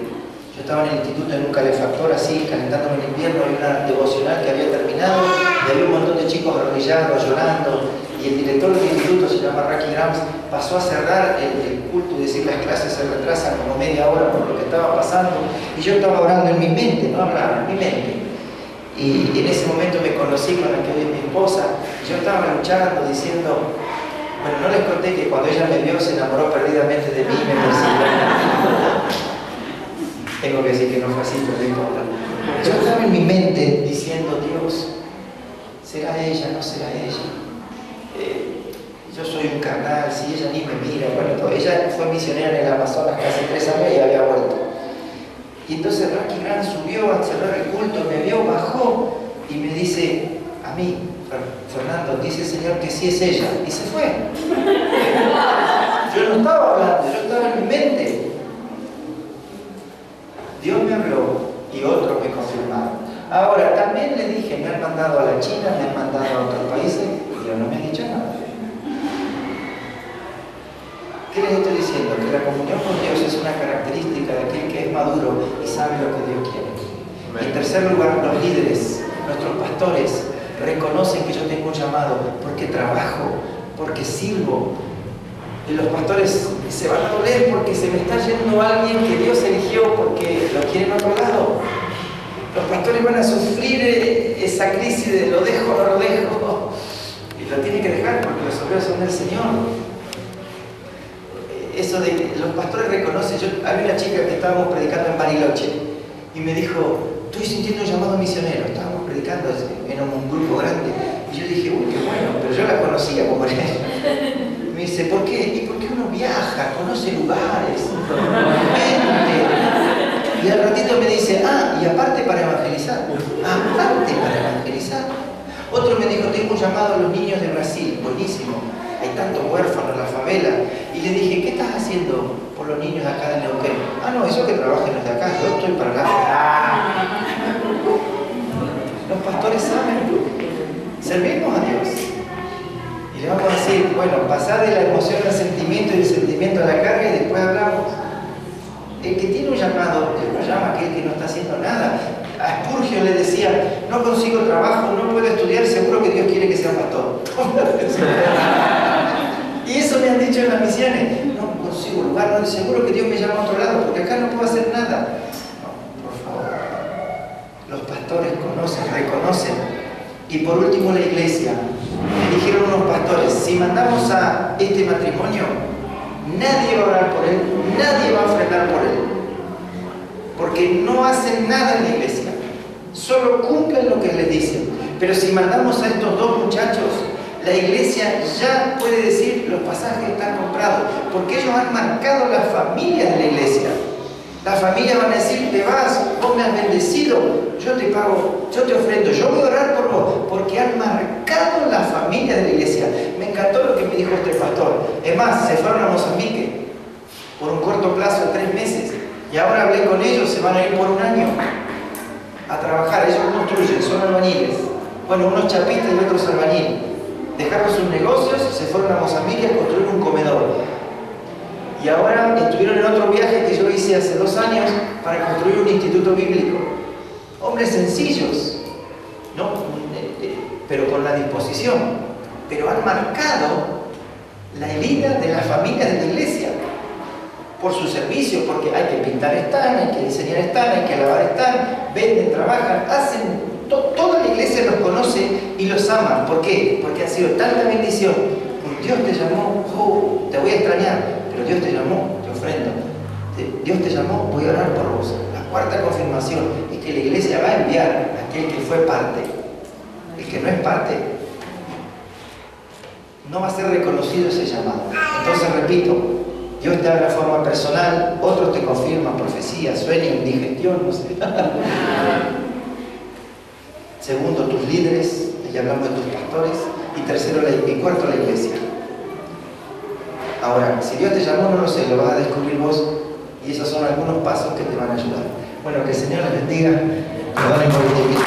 yo estaba en el instituto en un calefactor así, calentándome en invierno, y una devocional que había terminado, y había un montón de chicos arrodillados, llorando, y el director del instituto, se llama Rocky Grams, pasó a cerrar el culto y decir las clases se retrasan como media hora por lo que estaba pasando, y yo estaba orando en mi mente, no hablaba, en mi mente. Y en ese momento me conocí con la que hoy es mi esposa, y yo estaba luchando, diciendo, bueno, no les conté que cuando ella me vio se enamoró perdidamente de mí y me persiguió. Tengo que decir que no fue así, pero no importa. Yo estaba en mi mente diciendo, Dios, ¿será ella? ¿No será ella? Yo soy un carnal, si ella ni me mira. Bueno, ella fue misionera en el Amazonas casi 3 años y había vuelto. Y entonces Rocky Grant subió a cerrar el culto, me vio, bajó y me dice, a mí, Fernando, dice el Señor que sí es ella. Y se fue. Yo no estaba hablando, yo estaba en mi mente. Dios me habló y otros me confirmaron. Ahora, también le dije, me han mandado a la China, me han mandado a otros países, y Dios no me ha dicho nada. ¿Qué les estoy diciendo? Que la comunión con Dios es una característica de aquel que es maduro y sabe lo que Dios quiere. En tercer lugar, los líderes, nuestros pastores, reconocen que yo tengo un llamado porque trabajo, porque sirvo. Y los pastores se van a doler porque se me está yendo alguien que Dios eligió porque lo quiere en otro lado. Los pastores van a sufrir esa crisis de lo dejo o no lo dejo. Y lo tiene que dejar porque los obreros son del Señor. Eso de que los pastores reconocen. Había una chica que estábamos predicando en Bariloche y me dijo, estoy sintiendo un llamado misionero. Estábamos predicando en un grupo grande. Y yo dije, uy, qué bueno, pero yo la conocía como era. Me dice, ¿por qué? Y porque uno viaja, conoce lugares, mente. Y al ratito me dice, y aparte para evangelizar. Aparte para evangelizar. Otro me dijo, tengo un llamado a los niños de Brasil, buenísimo. Hay tantos huérfanos en la favela. Y le dije, ¿qué estás haciendo por los niños acá de Neuquén? No, eso que trabajen los de acá, yo estoy para acá. Los pastores saben, servimos a Dios. Y le vamos a decir, bueno, pasar de la emoción al sentimiento y del sentimiento a la carga y después hablamos. El que tiene un llamado, Dios lo llama a aquel que no está haciendo nada. A Spurgeon le decía, no consigo trabajo, no puedo estudiar, seguro que Dios quiere que sea pastor. Y eso me han dicho en las misiones, no consigo lugar, no, seguro que Dios me llama a otro lado, porque acá no puedo hacer nada. No, por favor. Los pastores conocen, reconocen. Y por último la iglesia. Me dijeron unos pastores, si mandamos a este matrimonio, nadie va a orar por él, nadie va a ofrendar por él. Porque no hacen nada en la iglesia, solo cumplen lo que les dicen. Pero si mandamos a estos dos muchachos, la iglesia ya puede decir los pasajes están comprados, porque ellos han marcado la familia de la iglesia. La familia van a decir, te vas, vos me has bendecido, yo te pago, yo te ofrendo, yo voy a orar por vos, porque han marcado la familia de la iglesia. Me encantó lo que me dijo este pastor. Es más, se fueron a Mozambique por un corto plazo de 3 meses. Y ahora hablé con ellos, se van a ir por 1 año a trabajar. Ellos construyen, son albañiles. Bueno, unos chapistas y otros albañiles. Dejaron sus negocios, se fueron a Mozambique a construir un comedor. Y ahora estuvieron en otro viaje que yo hice hace 2 años para construir un instituto bíblico. Hombres sencillos, ¿no? Pero con la disposición. Pero han marcado la vida de la familia de la iglesia. Por su servicio, porque hay que pintar están, hay que diseñar están, hay que lavar están, venden, trabajan, hacen, toda la iglesia los conoce y los ama. ¿Por qué? Porque ha sido tanta bendición. Dios te llamó, te voy a extrañar, pero Dios te llamó, te ofrendo. Dios te llamó, voy a orar por vos. La cuarta confirmación es que la iglesia va a enviar a aquel que fue parte. El que no es parte, no va a ser reconocido ese llamado. Entonces, repito, Dios te habla de forma personal, otros te confirman profecía, sueños, indigestión, no sé. Segundo, tus líderes, ya hablamos de tus pastores. Y cuarto, la iglesia. Ahora, si Dios te llamó, no lo sé, lo vas a descubrir vos. Y esos son algunos pasos que te van a ayudar. Bueno, que el Señor les bendiga. Perdonen por el tiempo.